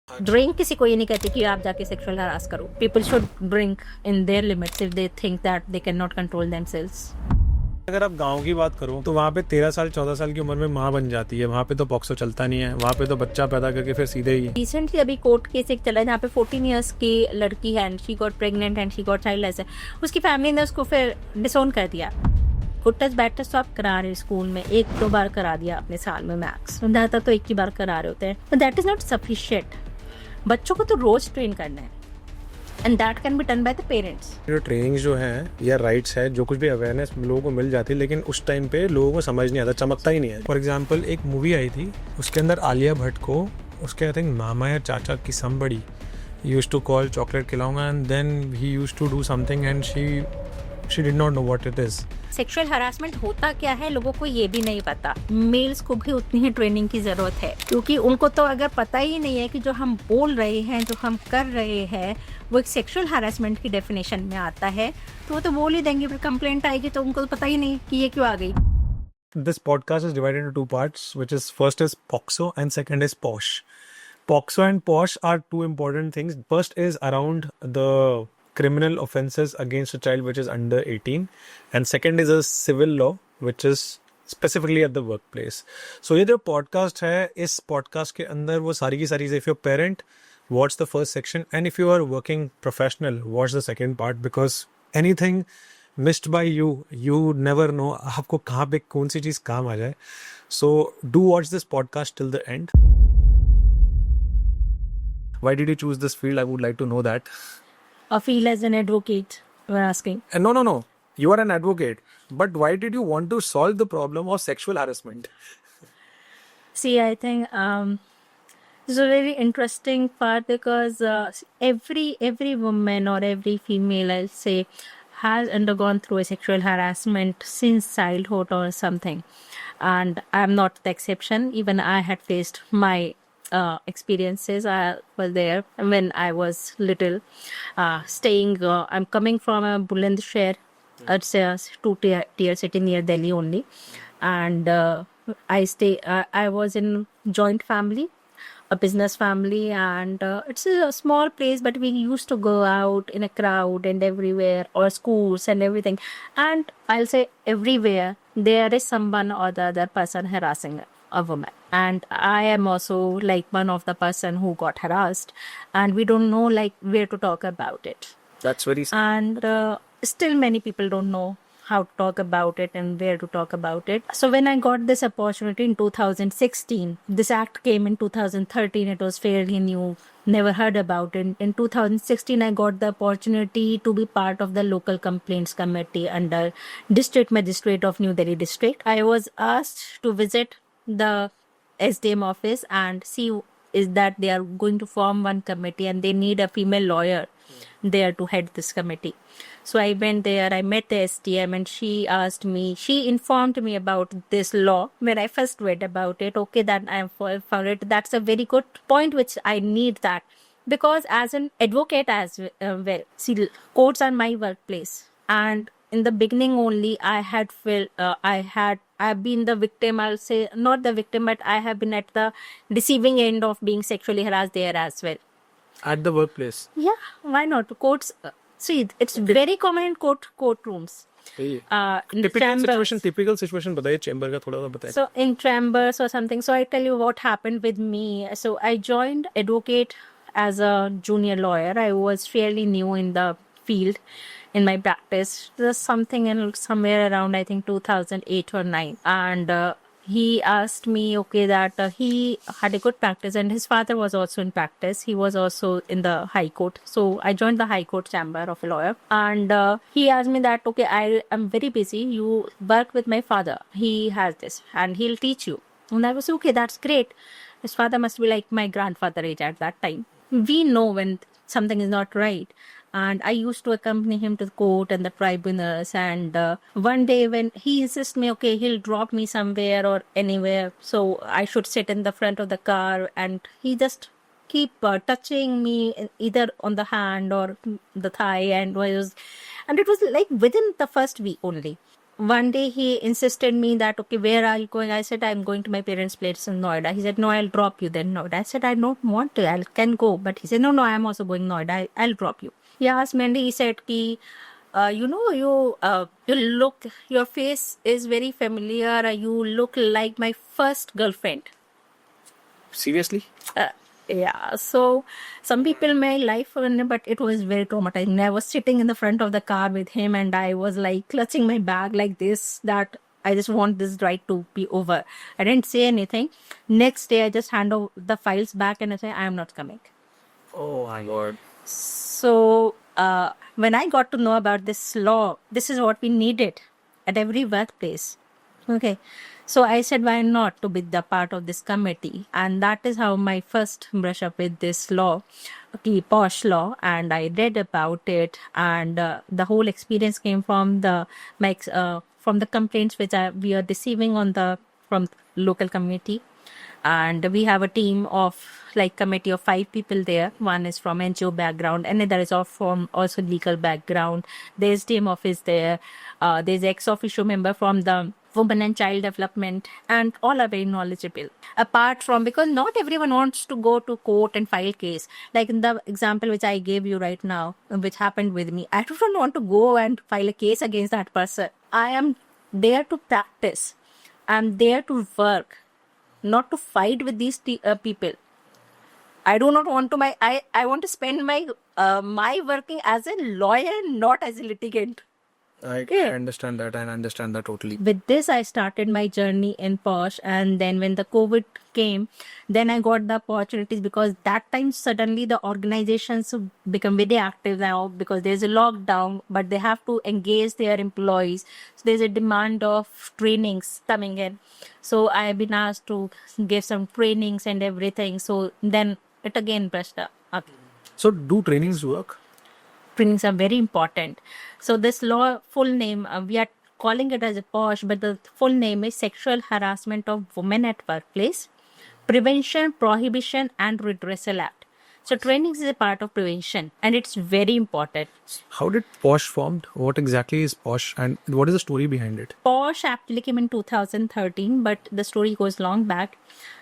Drink किसी को ये नहीं कहती कि आप जाके सेक्सुअल हरास करो. People should drink in their limits if they think that they can not control themselves. अगर आप गांव की बात करो तो वहाँ पे 13 साल 14 साल की उम्र में माँ बन जाती है. वहाँ पे तो पॉक्सो चलता नहीं है. वहाँ पे तो बच्चा पैदा करके फिर सीधे ही. रिसेंटली अभी कोर्ट केस एक चला है जहाँ पे 14 इयर्स की लड़की है and she got pregnant and she got childless है. उसकी फैमिली ने उसको फिर डिसोन कर दिया. गुड टच बैड टच तो आप करा रहे स्कूल में 1-2 बार करा दिया अपने साल में मैक्स. ज़्यादातर तो एक ही बार करा रहे होते हैं. But that is not sufficient. बच्चों को तो रोज ट्रेन करना है and that can be done by the parents. जो ट्रेनिंग जो है या राइट्स है जो कुछ भी अवेयरनेस लोगों को मिल जाती है लेकिन उस टाइम पे लोगों को समझ नहीं आता, चमकता ही नहीं है. फॉर एग्जाम्पल एक मूवी आई थी उसके अंदर आलिया भट्ट को उसके आई थिंक मामा या चाचा की somebody used to call chocolate खिलाऊंगा and then he used to do something and she did not know what it is. Sexual harassment होता क्या है लोगों को ये भी नहीं पता. मेल्स को भी उतनी ही ट्रेनिंग की जरूरत है क्योंकि उनको तो अगर पता ही नहीं है कि जो हम बोल रहे हैं जो हम कर रहे हैं वो एक सेक्सुअल हरासमेंट की डेफिनेशन में आता है तो वो तो बोल ही देंगे. फिर कंप्लेंट आएगी तो उनको तो पता ही नहीं कि ये क्यों आ गई. This podcast is divided into two parts, which is first is POXO and second is POSH. POXO and POSH are two important things. First is around the criminal offenses against a child which is under 18 and second is a civil law which is specifically at the workplace. So ये जो podcast है इस podcast के अंदर वो सारी की सारी if you're parent watch the first section and if you are working professional watch the second part because anything missed by you never know आपको कहाँ पे कौन सी चीज़ काम आ जाए. So do watch this podcast till the end. Why did you choose this field? I would like to know that. I feel as an advocate we're asking. No. You are an advocate. But why did you want to solve the problem of sexual harassment? See, I think this is a very interesting part because every woman or every female, I'll say, has undergone through a sexual harassment since childhood or something, and I'm not the exception. Even I had faced my experiences. I was there when I was little, staying. I'm coming from a Bulandshahr. It's a two-tier city near Delhi only, and I was in joint family, a business family, and it's a small place, but we used to go out in a crowd and everywhere, or schools and everything. And I'll say everywhere there is someone or the other person harassing a woman. And I am also like one of the person who got harassed, and we don't know like where to talk about it. That's very And still many people don't know how to talk about it and where to talk about it. So when I got this opportunity in 2016, this act came in 2013. It was fairly new, never heard about it. In 2016, I got the opportunity to be part of the local complaints committee under District Magistrate of New Delhi District. I was asked to visit the SDM office and see is that they are going to form one committee and they need a female lawyer there to head this committee. So I went there, I met the SDM and she informed me about this law. When I first read about it, okay, that I found it, that's a very good point which I need that. Because as an advocate as well, see, courts are my workplace. And in the beginning only, I had felt, I've been the victim, I'll say, not the victim, but I have been at the receiving end of being sexually harassed there as well. at the workplace. Yeah, why not? Courts, see, it's very common in courtrooms. In chambers. Typical situation बताइए chamber का थोड़ा सा बताइए. So in chambers or something. So I tell you what happened with me. So I joined advocate as a junior lawyer. I was fairly new in the field in my practice. There's something in somewhere around I think 2008 or 9, and he asked me, okay, that he had a good practice and his father was also in practice. He was also in the High Court. So I joined the High Court chamber of a lawyer, and he asked me that, okay, I am very busy. You work with my father. He has this and he'll teach you. And I was, okay, that's great. His father must be like my grandfather age at that time. We know when something is not right. And I used to accompany him to the court and the tribunals. And one day when he insisted me, okay, he'll drop me somewhere or anywhere, so I should sit in the front of the car, and he just keep touching me either on the hand or the thigh, and it was like within the first week only. one day he insisted me that, okay, where are you going? I said, I'm going to my parents' place in Noida. He said, no, I'll drop you then Noida. I said, I don't want to. I can go. But he said, no, I'm also going Noida. I'll drop you. He asked me and he said, ki, you look, your face is very familiar. You look like my first girlfriend. Seriously? Yeah, so some people may life, but it was very traumatizing. I was sitting in the front of the car with him and I was like clutching my bag like this, that I just want this ride to be over. I didn't say anything. Next day, I just hand over the files back and I say, I am not coming. Oh my god. So when I got to know about this law, this is what we needed at every workplace. Okay. So I said, why not to be the part of this committee? And that is how my first brush up with this law, the POSH law, and I read about it. And the whole experience came from from the complaints which we are receiving from local community. And we have a team of committee of 5 people there. One is from NGO background, and another is from also legal background. There's team office there. There's ex-officio member from the women and child development, and all are very knowledgeable. Apart from, because not everyone wants to go to court and file case. Like in the example which I gave you right now, which happened with me, I don't want to go and file a case against that person. I am there to practice. I'm there to work, not to fight with these people. I do not want to I want to spend my working as a lawyer, not as a litigant. I Yeah. understand that and understand that totally. With this, I started my journey in POSH, and then when the COVID came, then I got the opportunities, because that time suddenly the organizations become very active now because there's a lockdown, but they have to engage their employees. So there's a demand of trainings coming in. So I've been asked to give some trainings and everything. So then it again brushed up. So do trainings work? Trainings are very important. So this law full name, we are calling it as a POSH, but the full name is Sexual Harassment of Women at Workplace, Prevention, Prohibition and Redressal Act. So trainings is a part of prevention, and it's very important. How did POSH formed? What exactly is POSH and what is the story behind it? POSH actually came in 2013, but the story goes long back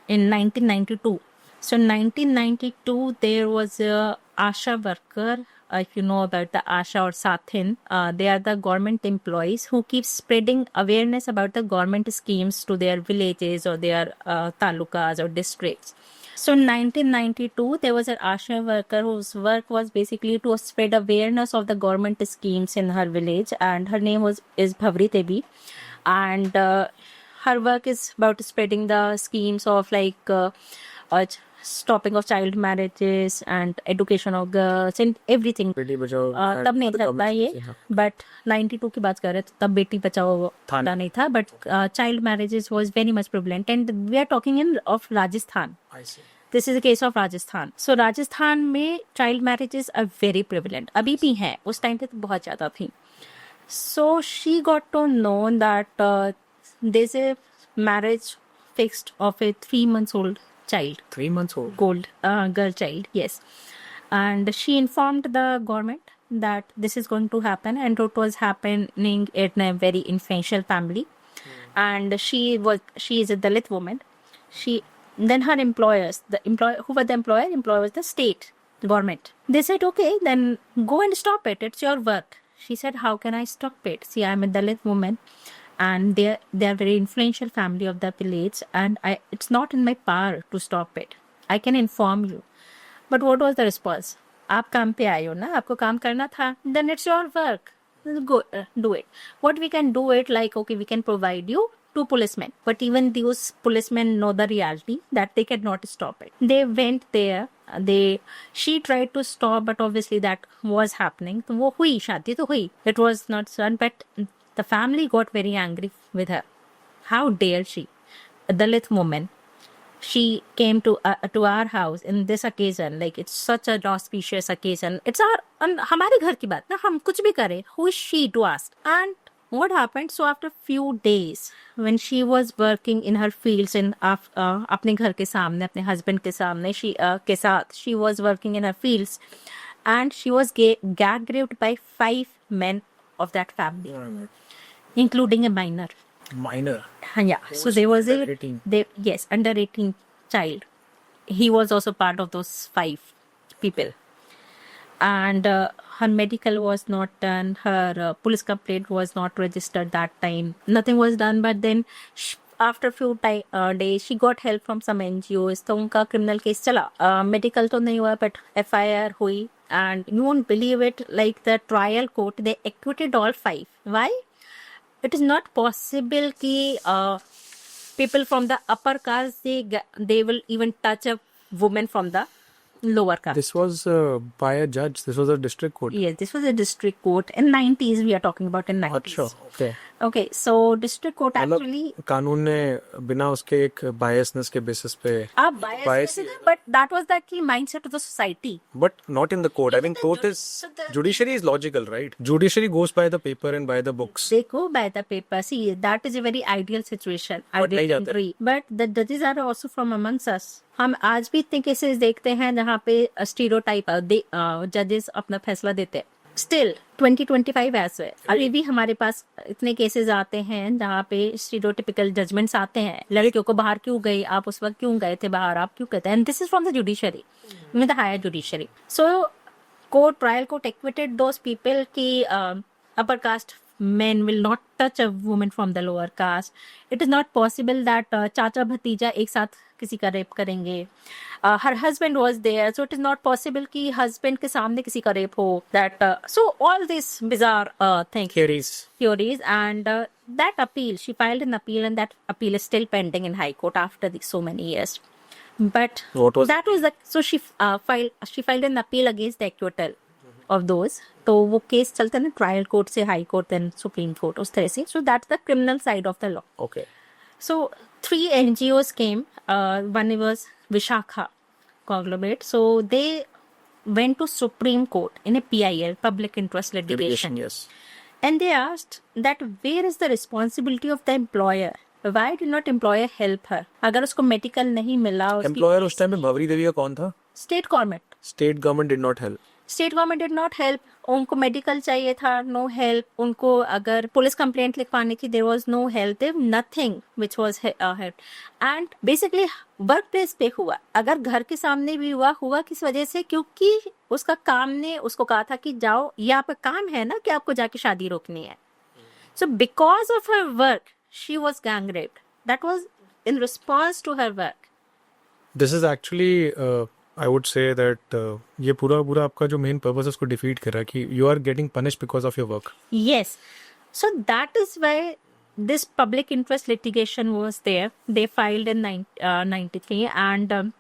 in 1992. So 1992, there was a ASHA worker. If you know about the ASHA or Sathin, they are the government employees who keep spreading awareness about the government schemes to their villages or their talukas or districts. So in 1992, there was an ASHA worker whose work was basically to spread awareness of the government schemes in her village, and her name is Bhavri Devi, and her work is about spreading the schemes of stopping of child marriages and education of girls and everything. Beti Bachao तब नहीं था ये, but 92 की बात कर रहे थे, तब बेटी बचाओ था नहीं था, but child marriages was very much prevalent, and we are talking in of Rajasthan. I see. This is the case of Rajasthan. So Rajasthan में child marriages are very prevalent, अभी भी हैं, उस टाइम पे तो बहुत ज्यादा थी. So she got to know that there's a marriage fixed of a 3 months old child. 3 months old. Girl child, yes. And she informed the government that this is going to happen, and it was happening in a very influential family. And she is a Dalit woman. Then her employers, who were the employer? Employer was the state, the government. They said, okay, then go and stop it. It's your work. She said, how can I stop it? See, I'm a Dalit woman, and they're very influential family of the village, and it's not in my power to stop it. I can inform you. But what was the response? आप काम पे आए हो ना, आपको काम करना था. Then it's your work. Go do it. What we can do it, like, okay, we can provide you 2 policemen, but even those policemen know the reality that they cannot stop it. They went there. She tried to stop, but obviously that was happening. तो वो हुई, शादी तो हुई. It was not done, but the family got very angry with her. How dare she, a Dalit woman? She came to our house in this occasion. Like, it's such an auspicious occasion. It's हमारे घर की बात ना, हम कुछ भी करें. Who is she to ask? And what happened? So after few days, when she was working in her fields in अपने घर के सामने, अपने husband के सामने, के साथ, she was working in her fields, and she was gag raped by 5 men of that family. including a minor. Minor. Yeah. So there was under 18? yes, under 18 child. He was also part of those 5 people. And her medical was not done. Her police complaint was not registered that time. Nothing was done. But then after few days, she got help from some NGOs. तो उनका criminal case चला. Medical तो नहीं हुआ, but FIR हुई. And you won't believe it, like the trial court, they acquitted all 5. Why? It is not possible कि people from the upper caste they will even touch a woman from the lower caste. This was by a judge. This was a district court. Yes, this was a district court in 90s. We are talking about in 90s. अच्छा, okay. Okay, so district court actually. कानून ने बिना उसके एक biasness के basis पे. आप bias but that was the key mindset of the society. But not in the court. I think court is judiciary is logical, right? Judiciary goes by the paper and by the books. They go by the paper. See, that is a very ideal situation. I नहीं जाते. agree. But the judges are also from amongst us. हम आज भी इतने cases देखते हैं जहाँ पे स्टीरियोटाइप जजेस अपना फैसला देते हैं. स्टिल 2025 ऐसे अभी भी हमारे पास इतने केसेस आते हैं जहाँ पे स्टीरियोटिपिकल जजमेंट्स आते हैं. लड़कियों को बाहर क्यों गई आप, उस वक्त क्यों गए थे बाहर, आप क्यों कहते हैं. And this is from the judiciary, the higher judiciary. So court trial court acquitted those people की upper caste men will not touch a woman from the lower caste. It is not possible that चाचा भतीजा एक साथ किसी का rape करेंगे. Her husband was there, so it is not possible कि husband के सामने किसी का रेप हो. That so all these bizarre things, theories, and that appeal, she filed an appeal, and that appeal is still pending in High Court after so many years. But so she filed an appeal against the acquittal of those. तो वो case चलता है ना trial court से high court then supreme court, उस तरह से. So that's the criminal side of the law. Okay. So 3 NGOs came. One was Vishakha conglomerate. So they went to Supreme Court in a PIL, public interest litigation. Yes. And they asked that where is the responsibility of the employer? Why did not employer help her? अगर उसको medical नहीं मिला, Employer उस time में भवरी देवी का कौन था? State government. State government did not help. State government did not help. उनको मेडिकल चाहिए था, नो हेल्प. उनको अगर पुलिस कंप्लेंट लिखवाने की, there was no help. There nothing which was help. And basically work place पे हुआ. अगर घर के सामने भी हुआ किस वजह से? क्योंकि उसका काम ने उसको कहा था कि जाओ, ये आपका काम है ना कि आपको जाके शादी रोकनी है. So because of her work she was gang raped. That was in response to her work. This is actually I would say that ये पूरा आपका जो मेन पर्पस है उसको डिफीट कर रहा है कि you are getting punished because of your work. Yes. So that is why this public interest litigation was there. They filed in 93, and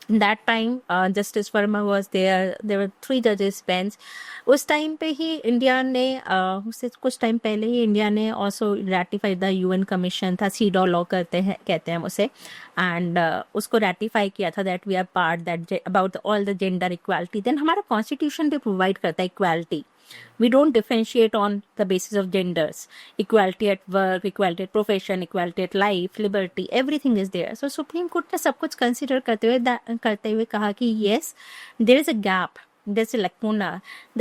that time Justice Verma was there. There were 3 judges bench. उस time पे ही India ने उससे कुछ time पहले ही India ने also ratified the UN commission था, CEDAW लॉ कहते हैं उसे. एंड उसको रेटिफाई किया था that we are part that about all the gender equality. Then हमारा कॉन्स्टिट्यूशन भी प्रोवाइड करता है equality. We don't differentiate on the basis of genders. Equality at work, equality at profession, equality at life, liberty, everything is there. So Supreme Court ने सब कुछ consider करते हुए कहा कि yes, there is a gap, there's a lacuna,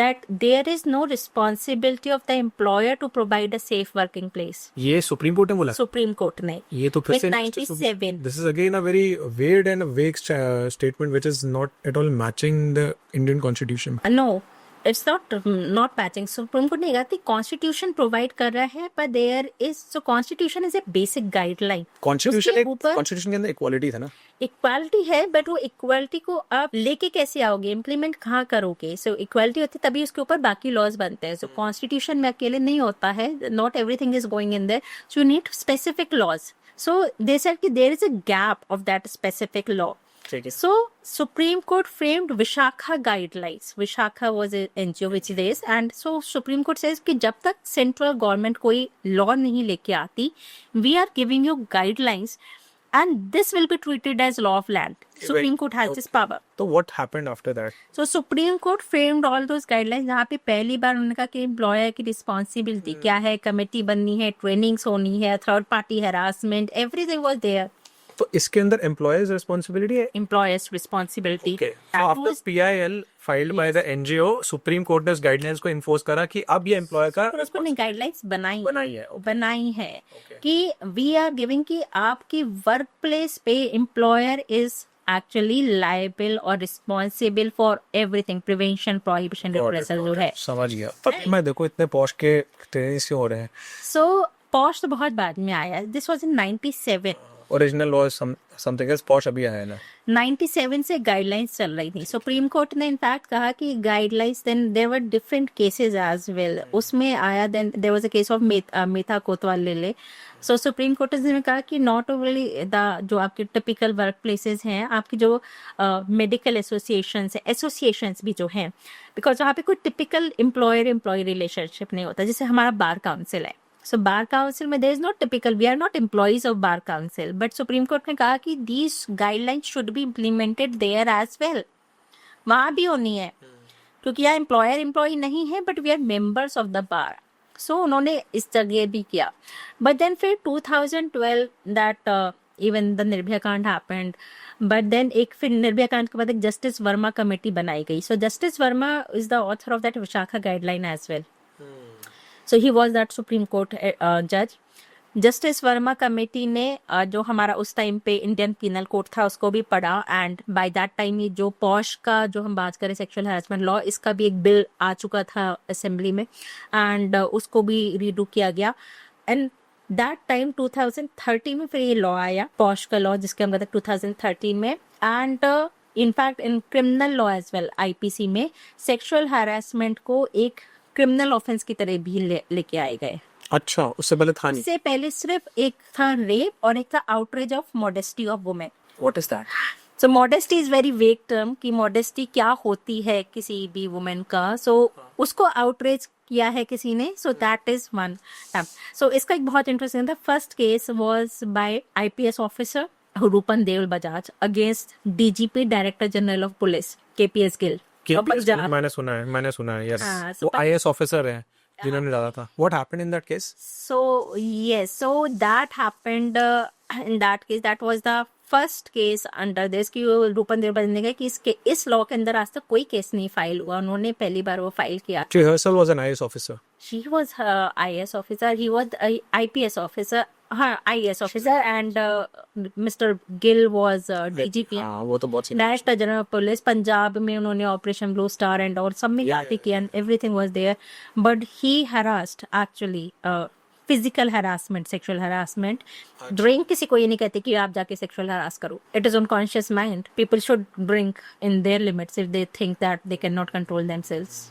that there is no responsibility of the employer to provide a safe working place. ये supreme court ने बोला. Supreme Court ने. ये तो फिर With से 97. This is again a very weird and a vague statement which is not at all matching the Indian constitution. No. It's not patching. Supreme Court ने कहा कि Constitution provide कर रहा है, but there is so Constitution is a basic guideline. Constitution के अंदर equality था ना. Equality है, but वो equality को आप लेके कैसे आओगे, implement कहाँ करोगे? So equality होती है तभी उसके ऊपर बाकी laws बनते हैं. So Constitution में अकेले नहीं होता है. Not everything is going in there. So you need specific laws. So they said कि there is a gap of that specific law. So Supreme Court framed Vishakha guidelines. Vishakha was an NGO which is, and so Supreme Court says कि जब तक central government कोई law नहीं लेके आती, we are giving you guidelines, and this will be treated as law of land. Supreme Court has this power. So what happened after that? So Supreme Court framed all those guidelines. जहाँ पे पहली बार उन्होंने कहा कि employer की responsibility क्या है, committee बननी है, ट्रेनिंग्स होनी है, third party harassment, everything was there. तो इसके अंदर एम्प्लॉयर्स रिस्पॉन्सिबिलिटी है. employer's responsibility. Okay. So That after was- PIL filed by the NGO, supreme court ने उस गाइडलाइंस को इन्फोर्स करा कि अब ये एम्प्लॉयर का और उसको ने गाइडलाइंस बनाई है. बनाई है कि वी आर गिविंग कि आपकी वर्क प्लेस पे एम्प्लॉयर इज एक्चुअली लायबल और responsible for everything, prevention, prohibition, redressal जो है. समझ गया. पर मैं देखो इतने पॉश के ट्रेनिंग्स क्यों हो रहे हैं. सो पॉश तो बहुत बाद में आया. This was in 97. Original law something else. Posh अभी आया है ना. 97 से गाइडलाइंस चल रही थी. सुप्रीम कोर्ट ने इनफैक्ट कहा कि guidelines, then there were different cases as well. उसमें आया, then there was a case of Medha Kotwal Lele. So Supreme court ने कहा कि नॉट ओनली द जो आपके टिपिकल वर्क प्लेसेस हैं, आपकी जो मेडिकल एसोसिएशंस भी जो हैं, बिकॉज वहाँ पे कोई टिपिकल एम्प्लॉयर एम्प्लॉय रिलेशनशिप नहीं होता. जैसे हमारा बार काउंसिल है. So bar council में there is not typical, we are not employees of bar council, but Supreme Court ने कहा कि these guidelines should be implemented there as well. वहाँ भी होनी है क्योंकि यहाँ employer employee नहीं है, but we are members of the bar. So उन्होंने इस जगह भी किया. But then फिर 2012 that even the निर्भया कांड happened. But then एक फिर निर्भया कांड के बाद एक जस्टिस वर्मा कमेटी बनाई गई. So Justice Verma is the author of that Vishakha guideline as well. So he was that Supreme Court judge. Justice Verma committee ने जो हमारा उस टाइम पे इंडियन पीनल कोड था उसको भी पढ़ा. एंड बाय दैट टाइम ये जो पॉश का जो हम बात करें सेक्सुअल हैरेसमेंट लॉ, इसका भी एक बिल आ चुका था असेंबली में, एंड उसको भी रीडू किया गया. एंड दैट टाइम 2013 में फिर ये लॉ आया, पॉश का लॉ, जिसके हम कहते हैं 2013 में. And in fact in criminal law as well, IPC में सेक्सुअल हैरेसमेंट को एक क्रिमिनल ऑफेंस की तरह भी लेके आए गए. अच्छा, उससे पहले था नहीं. इससे पहले सिर्फ एक था रेप और एक था outrage of modesty of women. What is that? So modesty is very vague term कि मॉडेस्टी क्या होती है किसी भी वुमेन का. सो उसको आउटरेज किया है किसी ने, so that is one. So इसका एक बहुत इंटरेस्टिंग था. First case was by IPS officer Rupan Dev Bajaj against DGP director general of police KPS Gill. मैंने सुना है. यस, वो आईएएस ऑफिसर है जिन्होंने डाला था. What happened in that case? So yes, so that happened in that case. That was the first case under this कि रूपन देव बजाज ने कहा कि इस लॉ के अंदर आज तक कोई केस नहीं फाइल हुआ. उन्होंने पहली बार वो फाइल किया. Rehearsal was an IAS officer. She was IAS officer. He was IPS officer. हाँ, IAS officer, and Mr. Gill was DGP. हाँ, वो तो बहुत सी. Director general police. पंजाब में उन्होंने ऑपरेशन ब्लू स्टार एंड और सब में काफी किया, and everything was there. But he harassed actually physical harassment, sexual harassment. Drink किसी को ये नहीं कहते कि आप जाके सेक्सुअल हरास करो. It is on conscious mind. People should drink in their limits if they think that they can not control themselves.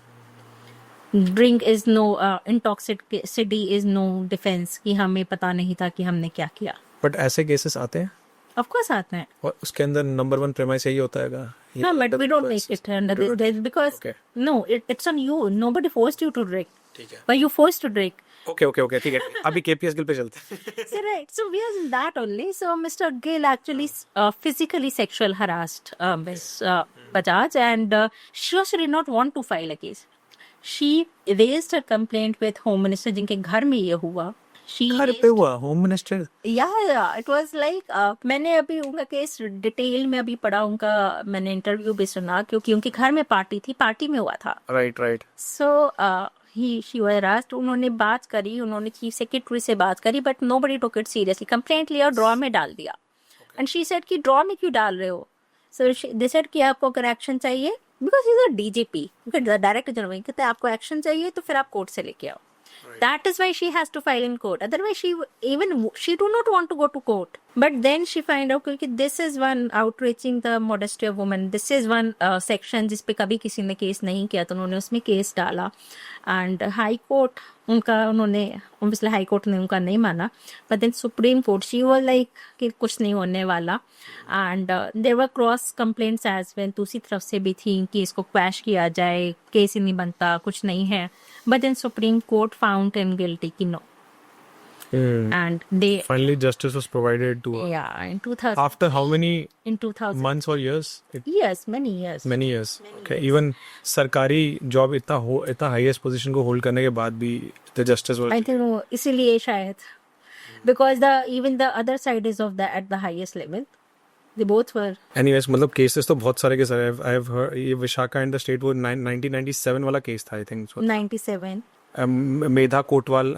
Drink is no, intoxicity is no defence कि हमें पता नहीं था कि हमने क्या किया. बट ऐसे केसेस आते हैं ऑफ कोर्स आते हैं. और उसके अंदर नंबर 1 प्रेमाइस यही होता है. No, but we don't make it under this because Okay. no, it's on you. Nobody forced you to drink. ठीक है. Were you forced to drink? Okay ठीक है. अभी केपीएस गिल पे चलते हैं. So right. So we are in that only. So Mr. Gill actually physically sexual harassed Ms. Bajaj, and she did not want to file a case. She raised her complaint with Home Minister जिनके घर में ये हुआ. घर पे हुआ home minister. Yeah, it was like मैंने अभी उनका केस डिटेल में अभी पढ़ा, उनका मैंने इंटरव्यू भी सुना क्योंकि उनके घर में पार्टी में हुआ था. Right. So she was arrest. उन्होंने बात करी, उन्होंने चीफ सेक्रेटरी से बात करी, but nobody took it seriously. Complaint लिया और ड्रॉ में डाल दिया. एंड शी सेड कि ड्रॉ में क्यों डाल रहे हो. सो दे सेड कि आपको अगर एक्शन चाहिए, because he is a DGP, director general, कहते हैं आपको एक्शन चाहिए तो फिर आप कोर्ट से लेके आओ. That is why she has to file in court. Otherwise, she do not want to go to court. But then she find out कि this is one outraging the modesty of women. This is one section जिस पे कभी किसी ने case नहीं किया, तो उन्होंने उसमें केस डाला. And High Court उन्होंने obviously High Court ने उनका नहीं माना. But then Supreme Court, she was like कि कुछ नहीं होने वाला. And there were cross complaints as well. दूसरी तरफ से भी थी कि इसको क्वैश किया जाए, केस ही नहीं बनता, कुछ नहीं है. But then Supreme Court found him guilty कि no. And they Finally justice was provided to her. yeah in 2000 After how many in 2000 months or years? yes, many years. Many years. Okay. Even सरकारी job इतना highest position को hold करने के बाद भी the justice was. I think वो इसीलिए शायद because the even the other side is of the at the highest level. They both were anyways मतलब केसेस तो बहुत सारे के सारे आई हैव हर्ड ये विशाखा एंड द स्टेट वो 1997 वाला केस था I think 97. Medha Kotwal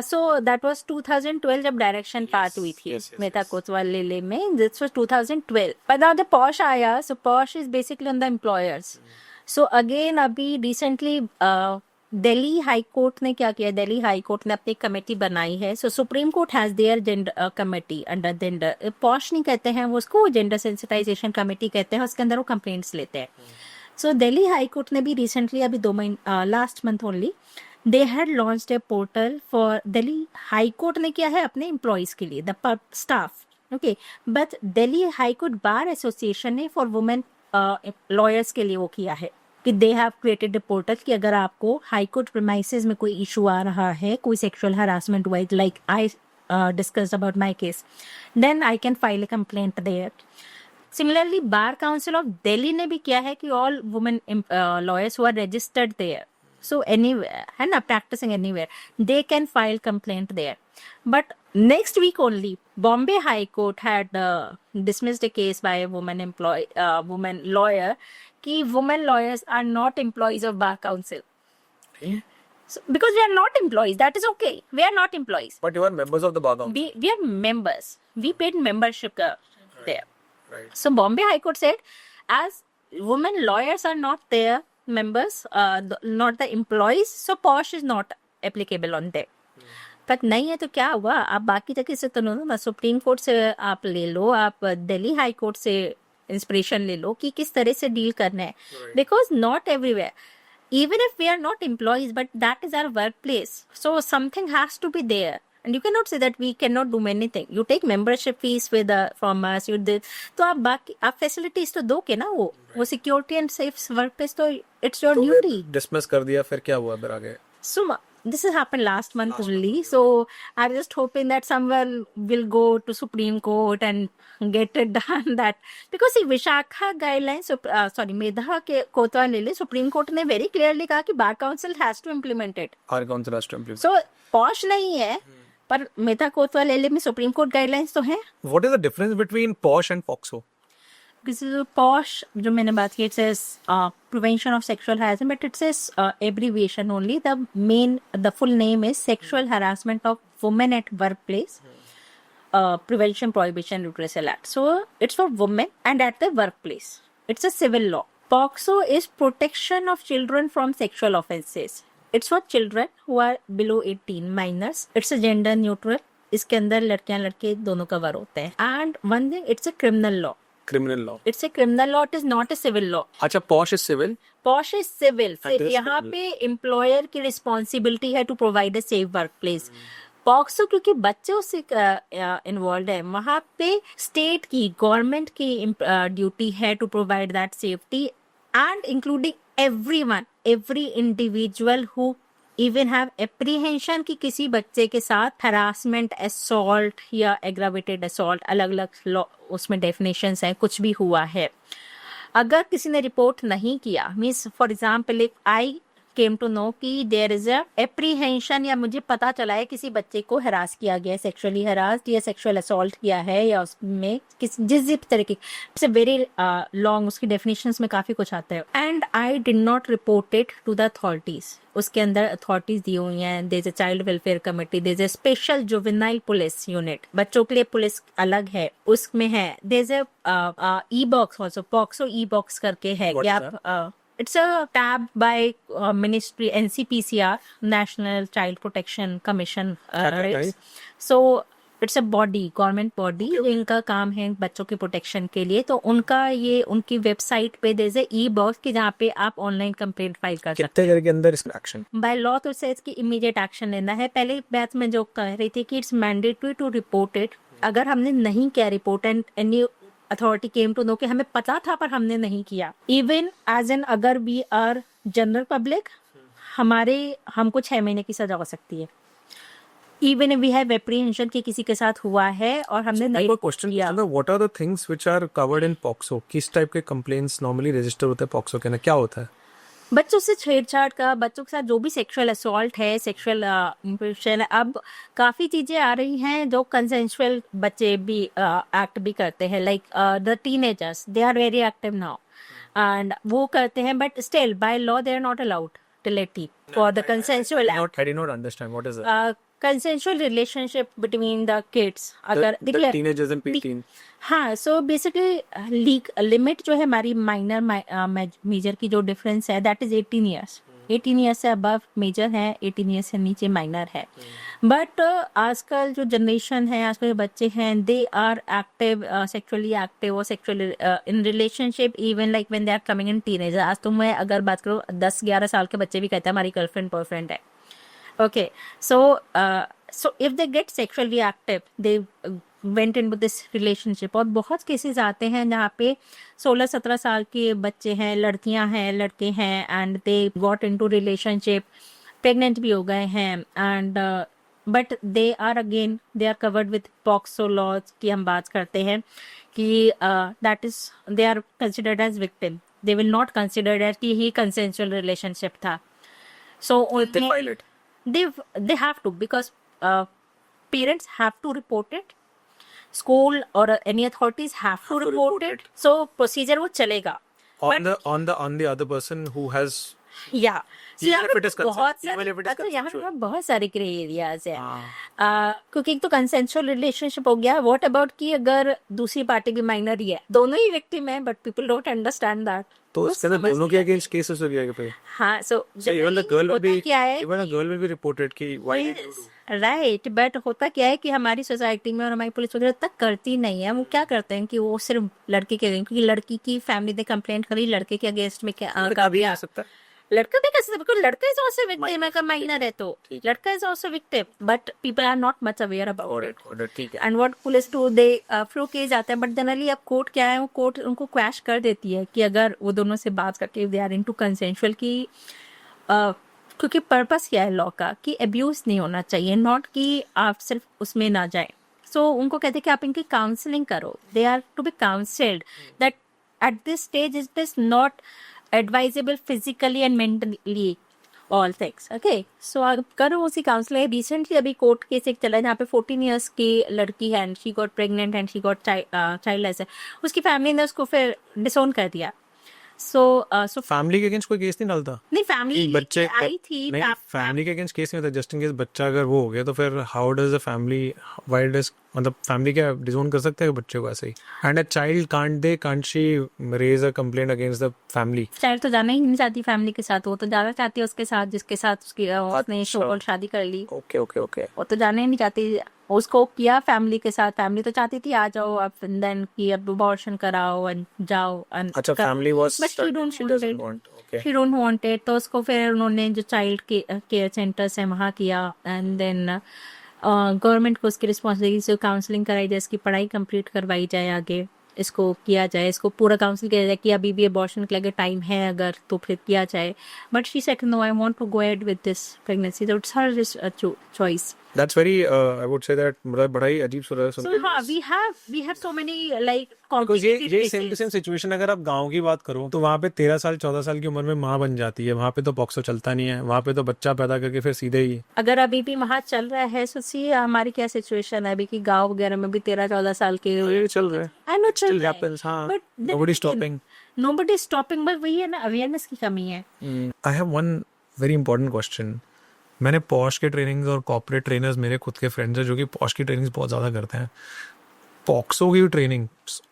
So that was 2012 जब डायरेक्शन पार्ट हुई थी मेहता कोतवाल लेले में. This was 2012. But now the Posh आया. So Posh is basically on the employers. So again अभी recently दिल्ली हाई कोर्ट ने क्या किया. दिल्ली हाई कोर्ट ने अपनी कमेटी बनाई है. So Supreme Court has their gender committee under gender. POSH नहीं कहते हैं वो उसको, जेंडर सेंसिटाइजेशन कमेटी कहते हैं. उसके अंदर वो कंप्लेंट्स लेते हैं. सो दिल्ली हाई कोर्ट ने भी रिसेंटली अभी 2 महीने last month only they had launched A portal for Delhi high court ने किया है अपने एम्प्लॉयज के लिए the staff. Okay, but Delhi high court bar association ने फॉर वुमेन लॉयर्स के लिए वो किया है कि they have created a portal कि अगर आपको हाई कोर्ट प्रीमाइसेस में कोई इशू आ रहा है, कोई सेक्सुअल हरासमेंट हुआ, like I discussed about my case, then I can file a complaint there. Similarly bar council of Delhi ने भी किया है कि all women lawyers who are registered there, so anywhere है ना, practicing anywhere, they can file complaint there. But next week only Bombay High Court had dismissed a case by a woman lawyer कि women lawyers are not employees of bar council. So, because we are not employees, that is okay, we are not employees, but you are members of the bar council. we are members, we paid membership there. Right. So Bombay High Court said, as women lawyers are not there members, not the employees, so Posh is not applicable on them. But नहीं है तो क्या हुआ. आप बाकी जगह से तो ना, सुप्रीम कोर्ट से आप ले लो, आप दिल्ली हाई कोर्ट से इंस्पिरेशन ले लो कि किस तरह से डील करना है. Because not everywhere, even if we are not employees, but that is our workplace, so something has to be there. And you cannot say that we cannot do anything. You take membership fees with from us. You did, तो आप बाकी आप facilities तो दो के ना, वो security and safe workplace तो it's your duty. डिसमिस कर दिया, फिर क्या हुआ फिर आगे? So this has happened last month only. So I'm just hoping that someone will go to Supreme Court and get it done. That because see Vishakha guidelines, Medha के कोतवाल ले ले, Supreme Court ने very clearly कहा कि Bar Council has to implement it. Bar council has to implement. So Posh नहीं है, पर मेधा कोतवाल ले ले में Supreme Court guidelines तो हैं. What is the difference between posh and POCSO? Posh जो मैंने बात की, it says prevention of sexual harassment, but it says abbreviation only. The full name is Sexual Harassment of Women at Workplace Prevention Prohibition Redressal Act. So it's for women and at the workplace. It's a civil law. POXO is protection of children from sexual offences. It's for children who are below 18, minors. It's a gender neutral. इसके अंदर लड़कियां लड़के दोनों cover होते हैं. And one thing, it's a criminal law. Criminal law. It's a criminal law. It is not a civil law. अच्छा, POSH is civil. Posh is civil. And this यहाँ पे एम्प्लॉयर की रिस्पॉन्सिबिलिटी है to provide a safe work place. POCSO क्योंकि बच्चे उससे involve है, वहाँ पे स्टेट की गवर्नमेंट की ड्यूटी है to provide that safety and including every individual who even have apprehension कि किसी बच्चे के साथ harassment, assault या aggravated assault, अलग अलग उसमें definitions हैं, कुछ भी हुआ है. अगर किसी ने रिपोर्ट नहीं किया, means for example if I came to know कि देयर इज अ एप्रीहेंशन, या मुझे पता चला है किसी बच्चे को हरास किया गया है, सेक्सुअली हरास्ड या सेक्सुअल असॉल्ट किया है, या उसमें जिस तरह की, इट्स अ वेरी लॉन्ग, उसकी डेफिनेशंस में काफ़ी कुछ आता है. And I did not report it to the authorities. उसके अंदर अथॉरिटीज़ दी हुई हैं, there is a child welfare committee, there is a special juvenile police unit, बच्चों के लिए पुलिस अलग है, उसमें है. There is a e box also, POCSO e box करके है. आप it's a tab by ministry NCPCR, National Child Protection Commission, right? So it's a body, government body, इनका काम है बच्चों के प्रोटेक्शन के लिए. तो उनका ये उनकी वेबसाइट पे there is a e box कि जहाँ पे आप ऑनलाइन कंप्लेंट फाइल कर सकते हैं. कितने देर के अंदर इसका एक्शन? बाय लॉ तो से इसकी इमीडिएट एक्शन लेना है. पहले बात में जो कह रही थी कि it's mandatory to report it. अगर हमने नहीं किया report and any authority came to know कि हमें पता था पर हमने नहीं किया, इवन एज एन अगर वी आर जनरल पब्लिक, हमको 6 महीने की सजा हो सकती है. Even if we have apprehension कि किसी के साथ हुआ है और हमने नहीं किया. What are the things which are covered in POCSO? किस टाइप के कंप्लेंट्स नॉर्मली रजिस्टर होते हैं पॉक्सो के ना, क्या होता है? बच्चों से छेड़छाड़ का, बच्चों के साथ जो भी सेक्सुअल असॉल्ट है, सेक्सुअल इंप्रेशन है, अब काफ़ी चीज़ें आ रही हैं जो कंसेंशुअल बच्चे भी एक्ट भी करते हैं, like the teenagers, they are very active now and वो करते हैं, but still by law they are not allowed till for the consensual I did not understand what is that. Consensual relationship between the kids, अगर The declare- teenagers and preteen. हाँ, so basically limit जो है हमारी minor major की जो difference है that is 18 years. 18 years से above major है, 18 ईयर्स से नीचे माइनर है। बट आजकल जो जनरेशन है, आजकल जो बच्चे हैं, they are active, sexually active और sexually in relationship even like when they are coming in teenager. आज तो मैं अगर बात करूँ 10-11 साल के बच्चे भी कहते हैं हमारी गर्लफ्रेंड बॉयफ्रेंड है। Okay, so if they get sexually active, they went into this relationship। और बहुत केसेस आते हैं जहाँ पे 16-17 साल के बच्चे हैं, लड़कियां हैं, लड़के हैं, and they got into relationship, pregnant भी हो गए हैं, and but they are again they are covered with POCSO laws की हम बात करते हैं कि that is they are considered as victim. They will not considered as कि ही कंसेंशुअल रिलेशनशिप था। सो They file it. they have to, because parents have to report it, school or any authorities have to report it, so procedure वो चलेगा। On the other person who has. या Even if it is बहुत consent- even if it is सारे यहाँ consensual. पे बहुत सारे grey areas है। हाँ। क्योंकि एक तो कंसेंशुअल रिलेशनशिप हो गया, व्हाट अबाउट कि अगर दूसरी पार्टी भी माइनर ही है, दोनों ही विक्टिम है, but people don't understand that. तो इसके अंदर दोनों के अगेंस्ट केसेस हो गया पे। हाँ, सो So even the girl will be क्या है, even a girl will be reported कि why did you do? Right, but होता क्या है कि हमारी सोसाइटी में और हमारी पुलिस वगैरह तक करती नहीं है। वो क्या करते हैं कि वो सिर्फ लड़के के, क्योंकि लड़की की फैमिली ने कंप्लेंट करी, लड़के के अगेंस्ट में क्या लड़का भी आ सकता है। लड़का भी कर सकता है, बिकॉज लड़का इज आल्सो विक्टिम, अगर माइनर है तो लड़का is also victim, but people are not much aware about it. ठीक है। And what police to they flow case आता है, बट जनरली अब कोर्ट क्या है, वो कोर्ट उनको क्रैश कर देती है कि अगर वो दोनों से बात करके दे आर इनटू कंसेंशुअल की, क्योंकि पर्पस क्या है लॉ का कि अब्यूज नहीं होना चाहिए, नॉट कि आप सिर्फ उसमें ना जाए। सो उनको कहते हैं कि आप इनकी काउंसलिंग करो, they are to be counselled, that at this stage it is not advisable physically and mentally all things. Okay, so आप करो उसी काउंसलिंग। रिसेंटली अभी कोर्ट केस एक चला है जहाँ पे 14 ईयर्स की लड़की है and she got pregnant and she got childless है, उसकी फैमिली ने उसको फिर डिसोन कर दिया। सो फैमिली के अगेंस्ट कोई केस नहीं डालता नहीं, फैमिली बच्चे आई थी, नहीं, फैमिली के अगेंस्ट केस नहीं होता, जस्ट इन केस बच्चा अगर वो हो गया तो फिर how does the family, why does, मतलब फैमिली क्या डिसोन कर सकते हैं बच्चे को ऐसे ही? And a child can't she raise a complaint against the family? Child तो जाना ही नहीं चाहती फैमिली के साथ, वो तो जाना चाहती है उसके साथ जिसके साथ उसकी उसने शोकल शादी कर ली। Okay okay okay. वो तो जाना ही नहीं चाहती, उसको किया फैमिली के साथ, फैमिली तो चाहती थी आ जाओ अब, देन की अब अबॉर्शन कराओ एंड जाओ and अच्छा, family was But she don't she want doesn't it. want. Okay. She don't want it, तो उसको फिर उन्होंने जो चाइल्ड केयर सेंटर्स है वहाँ किया, एंड देन गवर्नमेंट को उसकी रिस्पॉन्सिबिलिटी से काउंसलिंग कराई जाए, इसकी पढ़ाई कंप्लीट करवाई जाए, आगे इसको किया जाए, इसको पूरा काउंसिल किया जाए कि अभी भी अबॉर्शन के लिए टाइम है अगर तो फिर किया जाए। But she said no, I want to go ahead with this pregnancy, so it's her choice. That's very I would say that मतलब बड़ा ही अजीब सा सुन So के। हाँ, we have so many like Because ये complicated same to cases. Same situation अगर आप गांव की बात करो तो वहाँ पे 13 साल 14 साल की उम्र में माँ बन जाती है, वहाँ पे तो पॉक्सो चलता नहीं है, वहाँ पे तो बच्चा पैदा करके फिर सीधे ही। अगर अभी भी वहाँ चल रहा है, so see हमारी क्या सिचुएशन है अभी कि गांव वगैरह में भी 13-14 साल के ये चल रहा है। I know चल Still रहा है, happens, हाँ। but then Nobody again, stopping. nobody stopping, but वही है ना, अवेयरनेस की कमी है। I have one very important question. मैंने पॉश के ट्रेनिंग्स और कॉर्पोरेट ट्रेनर्स मेरे खुद के फ्रेंड्स हैं जो कि पॉश की ट्रेनिंग्स बहुत ज़्यादा करते हैं। पॉक्सो की training,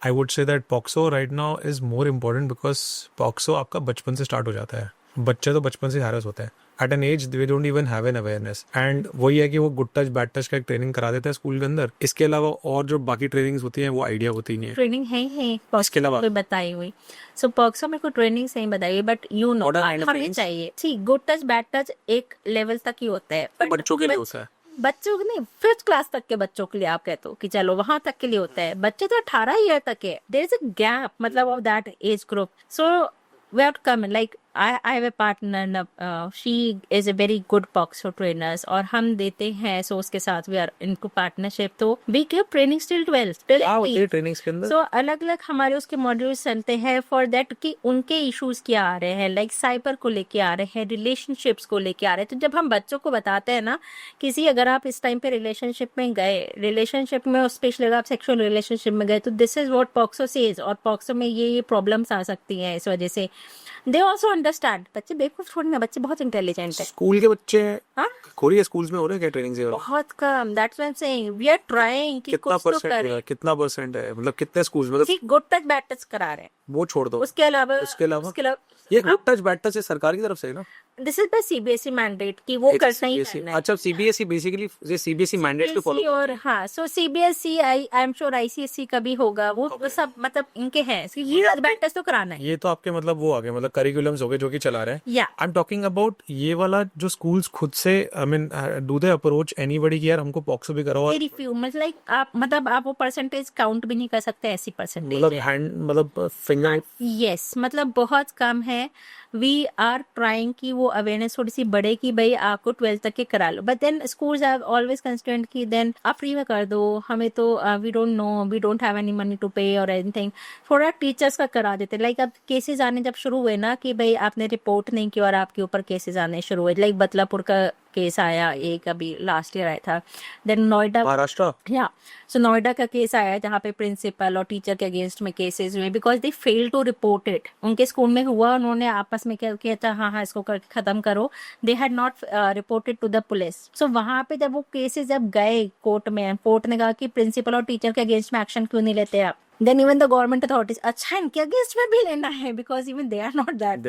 I would say that POCSO right now is more important because POCSO आपका बचपन से स्टार्ट हो जाता है। बच्चे तो बचपन से हैरेस होते हैं, at an age they don't even have an awareness, and वही है कि वो गुड टच बैड टच का एक ट्रेनिंग करा देते हैं स्कूल के अंदर। इसके अलावा और जो बाकी ट्रेनिंग्स होती हैं वो आइडिया होती नहीं है। ट्रेनिंग है इसके अलावा? कोई बताई हुई, सो पॉक्सो में कोई ट्रेनिंग सही बताई हुई, but you know What are kind of हमें trainings? चाहिए ठीक गुड टच बैड टच एक लेवल तक ही होता है, but बच्चों के लिए होता है। बच्चों के नहीं, 5th क्लास तक के बच्चों के लिए आप कहते हो कि चलो वहां तक के लिए होता है, बच्चे तो 18 ईयर तक है, देयर इज अ गैप मतलब of that age group. So we have to come like I have a partner, she is a very good boxer trainers और हम देते हैं so उसके साथ we are इनको partnership तो we give training till 12 till क्या होती है 18 ट्रेनिंग्स के अंदर? सो अलग अलग हमारे उसके मॉड्यूल्स चलते हैं फॉर दैट कि उनके इश्यूज क्या आ रहे हैं लाइक साइबर को लेके आ रहे हैं रिलेशनशिप्स को लेके आ रहे हैं तो जब हम बच्चों को बताते हैं ना किसी अगर आप इस टाइम पे रिलेशनशिप में गए रिलेशनशिप में स्पेशली अगर आप सेक्सुअल रिलेशनशिप में गए तो this is what POCSO says और पॉक्सो में ये प्रॉब्लम्स आ सकती हैं इस वजह से दे ऑल्सो अंडरस्टैंड बच्चे बेवकूफ थोड़ी ना बच्चे बहुत इंटेलिजेंट है स्कूल के बच्चे हाँ कोरिया स्कूल्स में हो रहे हैं क्या ट्रेनिंग से? बहुत कम that's why I am saying we are trying कि कितना कुछ तो परसेंट करें है? कितना परसेंट है? मतलब कितने स्कूल्स मतलब सी गुड टच बैड टच करा रहे हैं वो छोड़ दो, उसके अलावा उसके अलावा ये गुड टच बैड टच है सरकार की तरफ से है ना? This is by CBSE mandate कि वो करना ही CBSE करना है अच्छा सीबीएसई बेसिकली ये सीबीएसई मैंडेट को CBSE फॉलो और हाँ so CBSE I am sure ICSE का भी होगा वो सब मतलब इनके हैं so ये बैड टेस्ट तो कराना है ये तो आपके मतलब वो आ गए मतलब करिकुलम्स हो गए जो कि चला रहे हैं. या आई एम टॉकिंग अबाउट ये वाला जो स्कूल्स खुद से I mean do they approach anybody कि यार हमको पॉक्सो भी कराओ और वेरी फ्यू मतलब आप वो परसेंटेज काउंट भी नहीं कर सकते ऐसी परसेंटेज मतलब हैंड मतलब फिंगर यस मतलब बहुत कम है वी आर ट्राइंग कि वो अवेयरनेस थोड़ी सी बढ़े कि भाई आपको 12th तक के करा लो but then schools have always constant कि देन आप फ्री में कर दो हमें तो we don't know we don't have any money to pay और एनीथिंग थोड़ा टीचर्स का करा देते लाइक अब केसेस आने जब शुरू हुए ना कि भाई आपने रिपोर्ट नहीं किया और आपके ऊपर केसेस आने शुरू हुए लाइक बदलापुर का केस आया एक अभी लास्ट ईयर आया था देन नोएडा महाराष्ट्र या सो नोएडा का केस आया जहाँ पे प्रिंसिपल और टीचर के अगेंस्ट में केसेस हुए because they fail to report it उनके स्कूल में हुआ उन्होंने आपस में क्या किया था हाँ इसको खत्म करो they had not reported to the police so वहां पे जब वो केसेस जब गए कोर्ट में कोर्ट ने कहा कि प्रिंसिपल और टीचर के अगेंस्ट में एक्शन क्यों नहीं लेते आप then even the government authorities अच्छा इनके अगेंस्ट में भी लेना है because even they are not that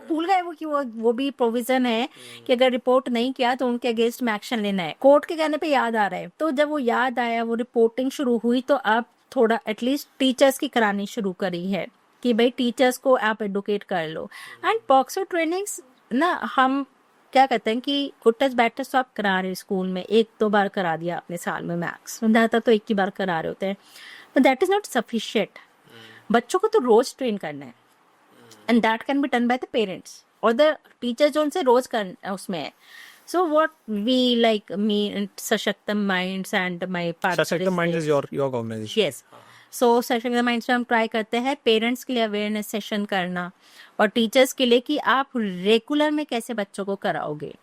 भूल गए वो कि वो भी प्रोविजन है कि अगर रिपोर्ट नहीं किया तो उनके अगेंस्ट में एक्शन लेना है कोर्ट के कहने पे याद आ रहा है तो जब वो याद आया वो रिपोर्टिंग शुरू हुई तो अब थोड़ा एटलीस्ट टीचर्स की करानी शुरू करी है कि भाई टीचर्स को आप एडुकेट कर लो एंड पॉक्सो ट्रेनिंग्स ना हम क्या कहते हैं कि गुड टच बैड टच तो आप करा रहे हो स्कूल में एक दो बार करा दिया आपने साल में मैक्स ज्यादातर तो एक ही बार करा रहे होते हैं but that is not sufficient बच्चों को तो रोज ट्रेन करना है and that can be done by the parents और द टीचर जो उनसे रोज कर उसमें है so what we like me Sashaktam minds and my partner Sashaktam minds is your organisation yes so Sashaktam minds में हम ट्राई करते हैं पेरेंट्स के लिए अवेयरनेस सेशन करना और टीचर्स के लिए कि आप रेगुलर में कैसे बच्चों को कराओगे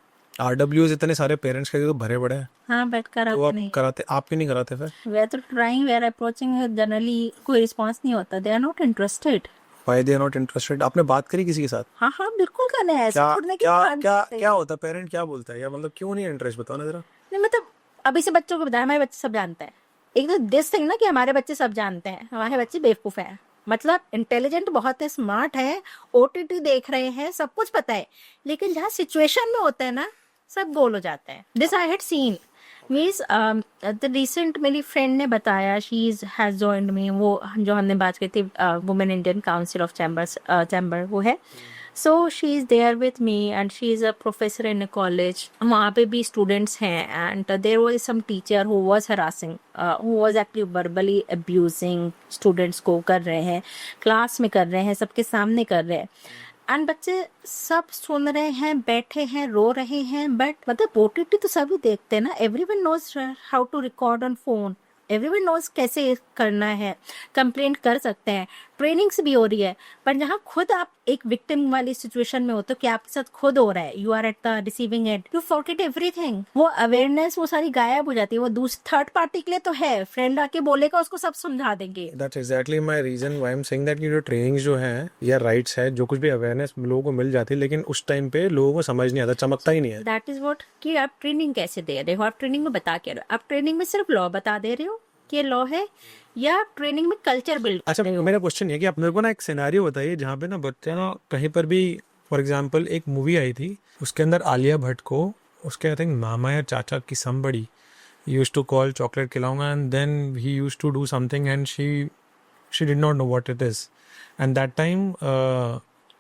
आरडब्ल्यूज इतने सारे पेरेंट्स के तो भरे पड़े हैं हाँ बट तो कराओगे आप नहीं कराते आप क्यों नहीं कराते फिर? वे आर तो trying we are approaching generally कोई रिस्पांस नहीं होता they are not interested why they are not interested? आपने बात करी किसी के साथ? हाँ हाँ बिल्कुल करना है क्या छोड़ने की क्या बात क्या नहीं है। क्या होता है पेरेंट क्या बोलता है या मतलब क्यों नहीं इंटरेस्ट बताओ ना जरा. नहीं मतलब अभी से बच्चों को बताया हमारे बच्चे सब जानते हैं एक तो दिस थिंग ना कि हमारे बच्चे सब जानते हैं हमारे बच्चे बेवकूफ हैं मतलब इंटेलिजेंट बहुत है स्मार्ट है ओटीटी देख रहे हैं सब कुछ पता है लेकिन जहाँ सिचुएशन में होता है ना सब गोल हो जाते हैं this I had seen means the recent मेरी फ्रेंड ने बताया she is has joined me वो जो हमने बात की थी women Indian council of chamber वो है so she is there with me and she is a professor in a college वहाँ पे भी स्टूडेंट्स हैं and there was some teacher who was harassing who was actually verbally abusing students को कर रहे हैं क्लास में कर रहे हैं सबके सामने कर रहे हैं एंड बच्चे सब सुन रहे हैं बैठे हैं रो रहे हैं बट मतलब ओटीटी तो सभी देखते हैं ना everyone knows how to record on phone everyone knows कैसे करना है कंप्लेंट कर सकते हैं ट्रेनिंग्स भी हो रही है पर जहाँ खुद आप एक विक्टिम वाली सिचुएशन में हो तो क्या आपके साथ खुद हो रहा है you are at the receiving end you forget everything वो अवेयरनेस वो सारी गायब हो जाती है वो दूसरी थर्ड पार्टी के लिए तो है फ्रेंड आके बोलेगा उसको सब समझा देंगे that's exactly my reason why I am saying that कि जो ट्रेनिंग्स जो है या राइट्स है जो कुछ भी अवेयरनेस लोगों को मिल जाती है लेकिन उस टाइम पे लोगों को समझ नहीं आता चमकता ही नहीं है. दैट इज व्हाट कि आप ट्रेनिंग कैसे दे रहे हो आप ट्रेनिंग में बता के रहे हो आप ट्रेनिंग में सिर्फ लॉ बता दे रहे हो कि लॉ है या ट्रेनिंग में कल्चर बिल्ड अच्छा मेरा क्वेश्चन ये है कि आप मेरे को ना एक सिनेरियो बताइए जहाँ पे ना बच्चे ना कहीं पर भी फॉर एग्जांपल एक मूवी आई थी उसके अंदर आलिया भट्ट को उसके आई थिंक मामा या चाचा की somebody used to call chocolate खिलाऊंगा and then he used to do something and she did not know what it is and that time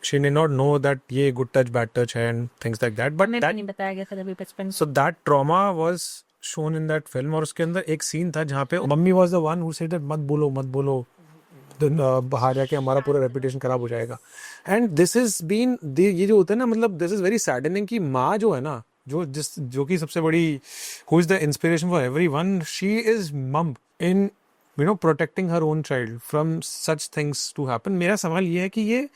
she did not know that ये good touch bad touch है and things like that but हमें that नहीं बताया गया था अभी बचपन so that trauma was shown in that film और उसके अंदर एक सीन था जहाँ पे mummy was the one who said that मत बोलो बाहर जाके हमारा पूरा रेपुटेशन खराब हो जाएगा. एंड दिस इज बीन ये जो होता है ना, मतलब दिस इज वेरी सैडनिंग कि माँ जो है ना, जो कि सबसे बड़ी, who is the inspiration for everyone, she is mum in protecting her own child from such things to happen. मेरा सवाल ये है कि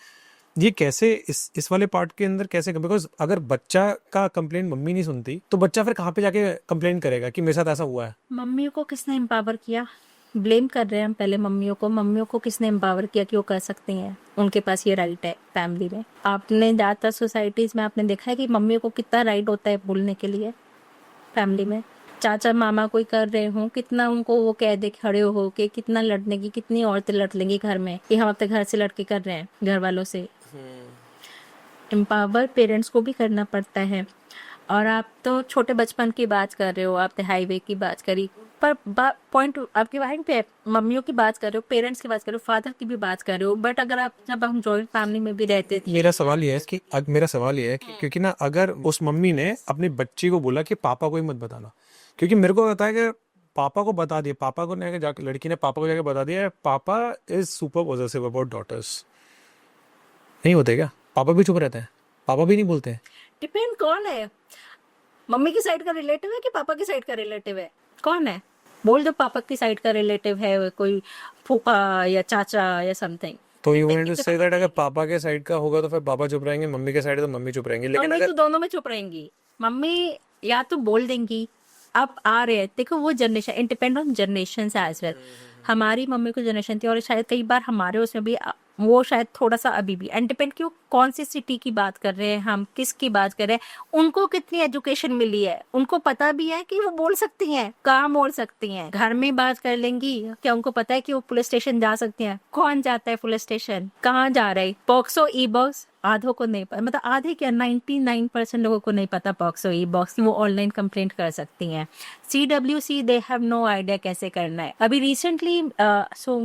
ये कैसे इस वाले पार्ट के अंदर कैसे, बिकॉज अगर बच्चा का कंप्लेंट मम्मी नहीं सुनती तो बच्चा फिर कहाँ पे जाके कंप्लेंट करेगा कि मेरे साथ ऐसा हुआ है. मम्मियों को किसने एम्पावर किया? ब्लेम कर रहे हैं हम पहले मम्मियों को किसने एम्पावर किया कि वो कर सकती हैं, उनके पास ये राइट है फैमिली में. आपने ज़्यादातर सोसाइटीज में आपने देखा है कि मम्मियों को कितना राइट होता है बोलने के लिए फैमिली में. चाचा मामा कोई कर रहे हो, कितना उनको वो कह दे खड़े हो के, कितना लड़ने की, कितनी औरतें लड़ लेंगी घर में कि हम अपने घर से लड़के कर रहे हैं घर वालों से. एम्पावर पेरेंट्स को भी करना पड़ता है. और आप तो छोटे बचपन की बात कर रहे हो, आपने हाईवे की बात करी, पर पॉइंट आपके वहीं पे है. मम्मियों की बात कर रहे हो, पेरेंट्स की बात कर रहे हो, फादर की भी बात कर रहे हो. बट अगर आप जब हम जॉइंट फैमिली में भी रहते थे, मेरा सवाल ये है कि क्योंकि ना अगर उस मम्मी ने अपनी बच्ची को बोला कि पापा को ही मत बताना, क्योंकि मेरे को पता है कि पापा को बता दिया, पापा को ने जाके लड़की ने पापा को जाके बता दिया पापा is super possessive about daughters. नहीं होते क्या? पापा भी चुप रहते हैं, पापा भी नहीं बोलते हैं. डिपेंड कौन है, मम्मी की साइड का रिलेटिव है कि पापा की साइड का रिलेटिव है, कौन है? बोल दो पापा की साइड का रिलेटिव है, कोई फूफा या चाचा या समथिंग. तो you want to say that अगर पापा के साइड का होगा तो फिर पापा चुप रहेंगे, मम्मी के साइड तो मम्मी चुप रहेंगी. लेकिन मम्मी अगर तो दोनों में चुप रहेंगी. मम्मी या तो बोल देंगी, अब आ रहे हैं, देखो वो generation, it depend on generation as well. हमारी मम्मी को जनरेशन थी और शायद कई बार हमारे उसमें भी वो शायद थोड़ा सा अभी भी. एंड डिपेंड क्यों कौन सी सिटी की बात कर रहे हैं हम, किसकी बात कर रहे हैं, उनको कितनी एजुकेशन मिली है, उनको पता भी है कि वो बोल सकती हैं, कहाँ बोल सकती हैं. घर में बात कर लेंगी क्या? उनको पता है कि वो पुलिस स्टेशन जा सकती हैं? कौन जाता है पुलिस स्टेशन? कहाँ जा रहे हैं? पॉक्सो ई बॉक्स आधों को नहीं पता, मतलब आधे क्या 99% लोगों को नहीं पता पॉक्सो ई बॉक्स, वो ऑनलाइन कंप्लेंट कर सकती हैं. CWC they have no idea कैसे करना है. अभी recently so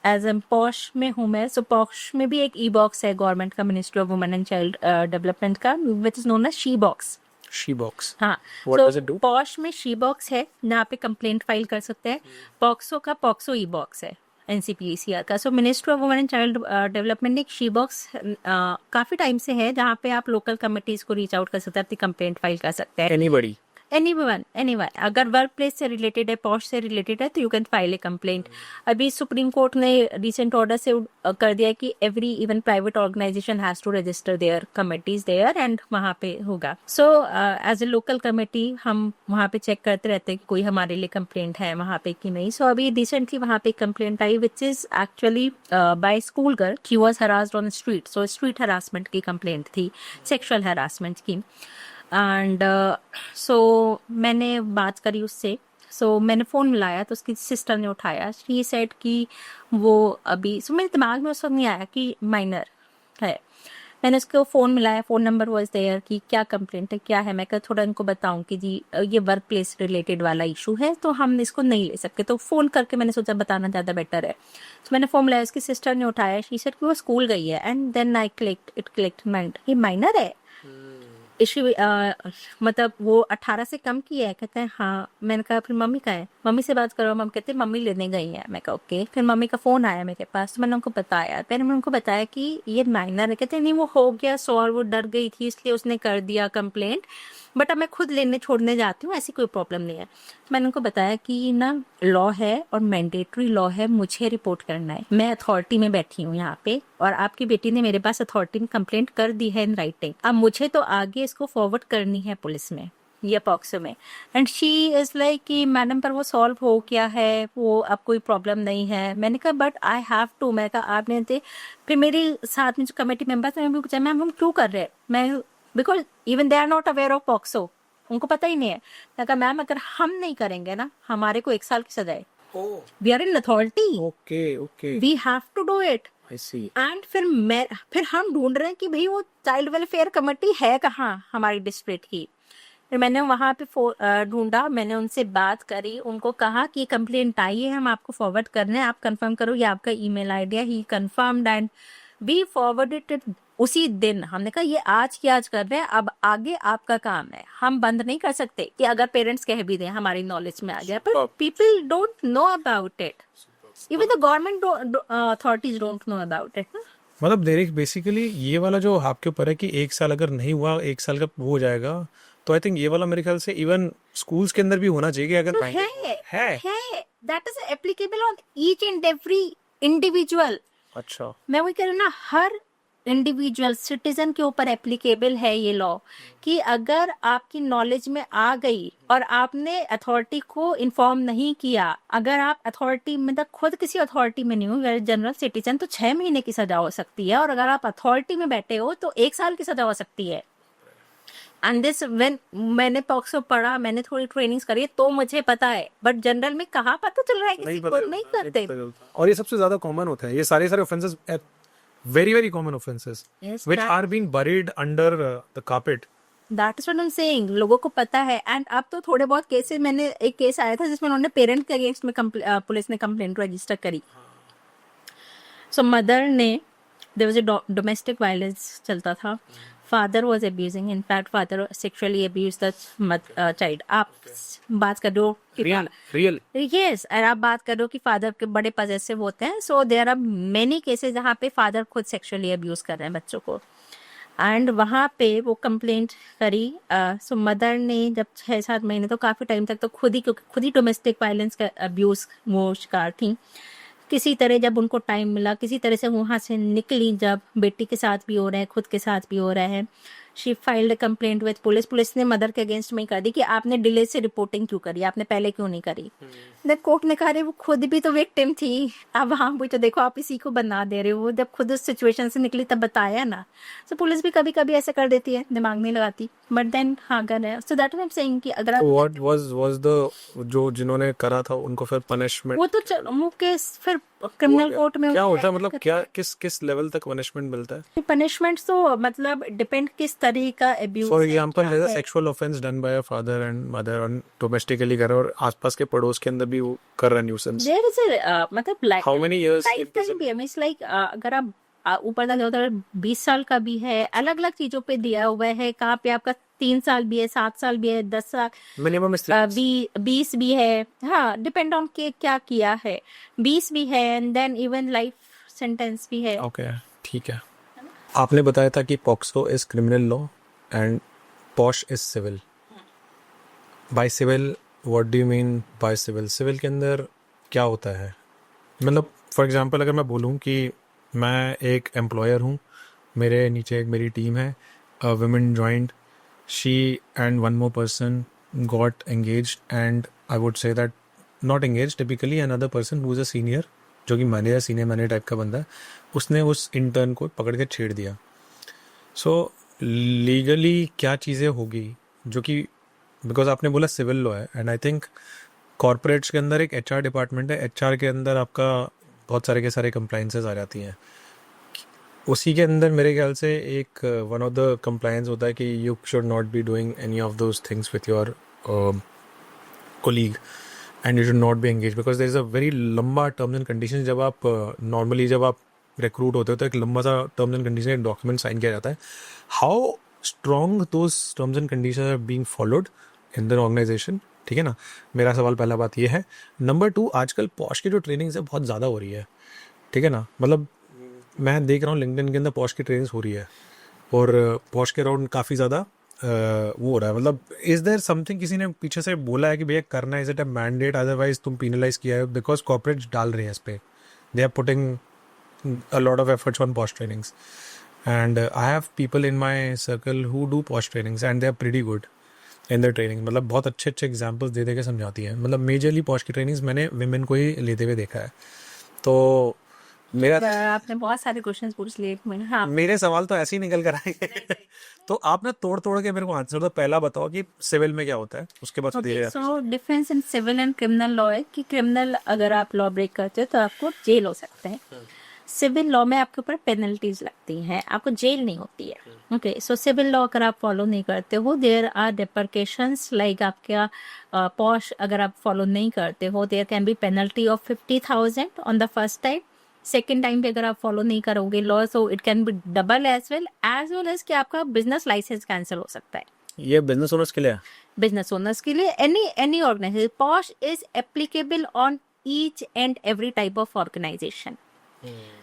as am POSH में हूँ मैं, सो पॉश में भी एक ई बॉक्स है गवर्नमेंट का, ministry of women and child development का, which is known as she box. She box, हाँ, what does it do? POSH में शी बॉक्स है जहाँ पे कंप्लेंट फाइल कर सकते हैं. पॉक्सो का पॉक्सो ई बॉक्स है NCPCR का. सो ministry of women and child development ने एक शी बॉक्स काफी टाइम से है जहाँ पे आप लोकल कमिटीज को रीच आउट कर सकते हैं, अपनी कंप्लेंट फाइल कर सकते हैं. एनीबॉडी, एनीवन अगर वर्क प्लेस से रिलेटेड है, पॉश से रिलेटेड है, तो you can file a complaint. अभी सुप्रीम कोर्ट ने रिसेंट ऑर्डर से कर दिया है कि every even private organisation has to register their committees there and वहाँ पे होगा. So as a local committee हम वहाँ पे चेक करते रहते हैं कि कोई हमारे लिए कंप्लेंट है वहाँ पे कि नहीं. सो अभी रिसेंटली वहाँ पे कंप्लेंट आई which is actually by school girl, she was harassed on street. So street harassment की कंप्लेंट थी, सेक्सुअल हरासमेंट की. एंड सो मैंने बात करी उससे. सो मैंने फ़ोन मिलाया तो उसकी सिस्टर ने उठाया. शी सेड कि वो अभी, सो मेरे दिमाग में उस वक्त नहीं आया कि माइनर है. मैंने उसको फ़ोन मिलाया, फ़ोन नंबर वॉज देयर कि क्या कंप्लेंट है, क्या है. मैं कहा थोड़ा इनको बताऊं कि जी ये वर्क प्लेस रिलेटेड वाला इशू है तो हम इसको नहीं ले सकते. तो फ़ोन करके मैंने सोचा बताना ज़्यादा बेटर है. तो मैंने फ़ोन मिलाया, उसकी सिस्टर ने उठाया. शी सेड कि वो स्कूल गई है. And then I clicked mind, ये माइनर है इशू, मतलब वो 18 से कम की है. कहते हैं हाँ. मैंने कहा फिर मम्मी का है, मम्मी से बात करो. मम्मी कहते हैं मम्मी लेने गई है. मैं कहा ओके. फिर मम्मी का फ़ोन आया मेरे पास तो मैंने उनको बताया. पहले मैंने उनको बताया कि ये माइनर है. कहते हैं नहीं वो हो गया सॉल्व, वो डर गई थी इसलिए उसने कर दिया कंप्लेंट, बट अब मैं खुद लेने छोड़ने जाती हूँ, ऐसी कोई प्रॉब्लम नहीं है. मैंने उनको बताया कि ना लॉ है और मैंडेटरी लॉ है, मुझे रिपोर्ट करना है. मैं अथॉरिटी में बैठी हूँ यहाँ पे और आपकी बेटी ने मेरे पास अथॉरिटी में कंप्लेंट कर दी है इन राइटिंग. अब मुझे तो आगे इसको फॉरवर्ड करनी है पुलिस में या पॉक्सो में. एंड शी इज लाइक कि मैडम पर वो सॉल्व हो गया है, वो अब कोई प्रॉब्लम नहीं है. मैंने कहा बट आई हैव टू. मैं कहा आपने दे. फिर मेरे साथ में जो कमेटी मेंबर्स हैं, पूछा मैम हम क्यों कर रहे हैं. मैं because even they are not aware of POCSO, उनको पता ही नहीं है. मैं कहा मैम अगर हम नहीं करेंगे ना हमारे को 1 साल की सजा है. We are in authority, okay, we have to do it. I see. And फिर हम ढूंढ रहे हैं कि भाई वो चाइल्ड वेलफेयर कमेटी है कहाँ हमारी डिस्ट्रिक्ट की. फिर मैंने वहाँ पे ढूंढा, मैंने उनसे बात करी, उनको कहा कि कंप्लेंट आई है, हम आपको फॉरवर्ड कर रहे हैं, आप कंफर्म करो ये आपका ईमेल आईडी है. He confirmed and we forwarded it उसी दिन. हमने कहा ये आज की आज कर रहे हैं, अब आगे आपका काम है, हम बंद नहीं कर सकते कि अगर पेरेंट्स कह भी दें हमारी नॉलेज में आ गया, पर people don't know about it. Even the government authorities don't know about it. मतलब देख बेसिकली ये वाला जो आपके ऊपर है कि एक साल अगर नहीं हुआ, एक साल का वो हो जाएगा, तो आई थिंक ये वाला मेरे ख्याल से इवन स्कूल्स के अंदर भी होना चाहिए कि अगर तो है that is applicable on each and every individual. अच्छा मैं वही कह रही हूँ ना, हर इंडिविजुअल सिटीजन के ऊपर एप्लीकेबल है ये लॉ कि अगर आपकी नॉलेज में आ गई और आपने अथॉरिटी को इन्फॉर्म नहीं किया, अगर आप अथॉरिटी में तक खुद किसी अथॉरिटी में नहीं हो, जनरल सिटीजन, तो 6 महीने की सजा हो सकती है, और अगर आप अथॉरिटी में बैठे हो तो 1 साल की सजा हो सकती है. एंड दिस व्हेन मैंने पॉक्सो पढ़ा, मैंने थोड़ी ट्रेनिंग्स करी, तो मुझे पता है, बट जनरल में कहाँ पता चल रहा है, किसी को नहीं करते. और ये सबसे ज्यादा कॉमन होता है, ये सारे offences very very common offenses Yes, which that- are being buried under the carpet. That is what I am saying. लोगों को पता है. एंड अब तो थोड़े बहुत केसेस, मैंने एक केस आया था जिसमें उन्होंने पेरेंट के अगेंस्ट में पुलिस ने कंप्लेंट रजिस्टर करी. सो मदर ने, there was a domestic violence चलता था. Father was abusing, in fact father sexually abuse the child. आप बात कर रहे हो Real यस, और आप बात कर रहे हो कि फादर के बड़े पजेसिव होते हैं. So there are many cases जहाँ पे फादर खुद सेक्सुअली अब्यूज कर रहे हैं बच्चों को. एंड वहाँ पे वो कंप्लेंट करी. सो मदर ने जब 6-7 महीने, तो काफ़ी टाइम तक तो खुद ही डोमेस्टिक वायलेंस का अब्यूज वो शिकार थी. किसी तरह जब उनको टाइम मिला, किसी तरह से वहाँ से निकली, जब बेटी के साथ भी हो रहा है, खुद के साथ भी हो रहा है, she filed complaint with police. Police ने मदर के अगेंस्ट में कर दी कि आपने डिले से रिपोर्टिंग क्यों करी, आपने पहले क्यों नहीं करी. जब कोर्ट ने कहा वो खुद भी तो विक्टिम थी. अब वहाँ भी तो देखो, आप इसी को बना दे रहे हो. जब खुद उस सिचुएशन से निकली तब बताया ना. सो पुलिस भी कभी कभी ऐसा कर देती है, दिमाग नहीं लगाती. बट देन हाँ कर रहे हैं. So that I am saying कि अगर So what was the जो जिन्होंने करा था उनको फिर पनिशमेंट वो तो वो केस फिर क्रिमिनल कोर्ट में क्या होता है, मतलब क्या किस लेवल तक पनिशमेंट मिलता है? पनिशमेंट तो मतलब डिपेंड किस तरह का अब्यूज. फॉर एग्जांपल है sexual offence done by a father and mother और डोमेस्टिकली कर रहा है और आसपास के पड़ोस के अंदर भी वो कर रहा है न्यूसेंस. देयर इज मतलब like how many years? Life time भी है. मींस लाइक अगर आप ऊपर तक होता है 20 साल का भी है, अलग अलग चीजों पे दिया हुआ है. कहाँ पे आपका 3 साल भी है, 7 साल भी है, 10 साल, मिनिमम 20 भी है. हाँ, डिपेंड ऑन के क्या किया है. 20 भी है, and then even life sentence भी है. ओके ठीक है. आपने बताया था कि POCSO is criminal law and POSH is civil. By civil what do you mean by civil? Civil के अंदर क्या होता है? मतलब फॉर एग्जांपल अगर मैं बोलूँ कि मैं एक एम्प्लॉयर हूँ, मेरे नीचे एक मेरी टीम है, women joined, she and one more person got engaged and I would say that not engage typically another person who is a senior, जो कि मैनेजर सीनियर मैनेजर टाइप का बंदा है, उसने उस इंटर्न को पकड़ के छेड़ दिया. सो लीगली क्या चीज़ें होगी जो कि, बिकॉज आपने बोला सिविल लॉ है एंड आई थिंक कॉर्पोरेट्स के अंदर एक एचआर डिपार्टमेंट है, एचआर के अंदर आपका बहुत सारे के सारे कंप्लाइंसेस आ जाती हैं. उसी के अंदर मेरे ख्याल से एक वन ऑफ द कंप्लाइंस होता है कि you should not be doing any of those things with your colleague and you should not be engage because there is a very लंबा टर्म्स एंड कंडीशन. जब आप नॉर्मली जब आप recruit होते हो तो एक लंबा सा टर्म्स एंड कंडीशन, एक डॉक्यूमेंट साइन किया जाता है. How strong those terms and condition are being followed in the organization? ठीक है ना, मेरा सवाल पहला बात ये है. नंबर 2, आजकल पॉश की जो ट्रेनिंग्स है बहुत ज़्यादा हो रही है. ठीक है ना, मतलब मैं देख रहा हूँ लिंक्डइन के अंदर पॉश की ट्रेनिंग्स हो रही है और पॉश के अराउंड काफ़ी ज़्यादा वो हो रहा है. मतलब इज देयर समथिंग, किसी ने पीछे से बोला है कि भैया करना, is it a mandate, otherwise तुम पीनलाइज किया है? बिकॉज कॉर्पोरेट्स डाल रहे हैं इस पे, they are putting a lot of efforts on posh trainings and I have people in my circle who do posh trainings and they are pretty good in their training. मतलब बहुत अच्छे अच्छे examples दे दे के समझाती है. मतलब मेजरली पॉश की trainings मैंने विमेन को ही लेते हुए देखा है. तो मेरा आपने बहुत सारे क्वेश्चंस पूछ लिए एक मिनट. हाँ, मेरे सवाल तो ऐसे ही निकल कर आएंगे. तो आप ना तोड़ तोड़ के मेरे को आंसर दो. पहला बताओ कि सिविल में क्या होता है, उसके बाद okay. So difference in civil and criminal law है कि क्रिमिनल अगर आप लॉ ब्रेक करते हो तो आपको जेल हो सकता है. सिविल लॉ में आपके ऊपर पेनल्टीज लगती हैं, आपको जेल नहीं होती है. ओके. सो सिविल लॉ अगर आप फॉलो नहीं करते हो, देयर आर रिपरकेशंस लाइक आपका पॉश अगर आप फॉलो नहीं करते हो, there can be penalty of 50,000 on the first time. Second time पे अगर आप फॉलो नहीं करोगे law, so it can be double as well as कि आपका बिजनेस लाइसेंस कैंसिल हो सकता है. ये बिजनेस ओनर्स के लिए, बिजनेस ओनर्स के लिए, any organization. POSH is applicable on each and every type of organization.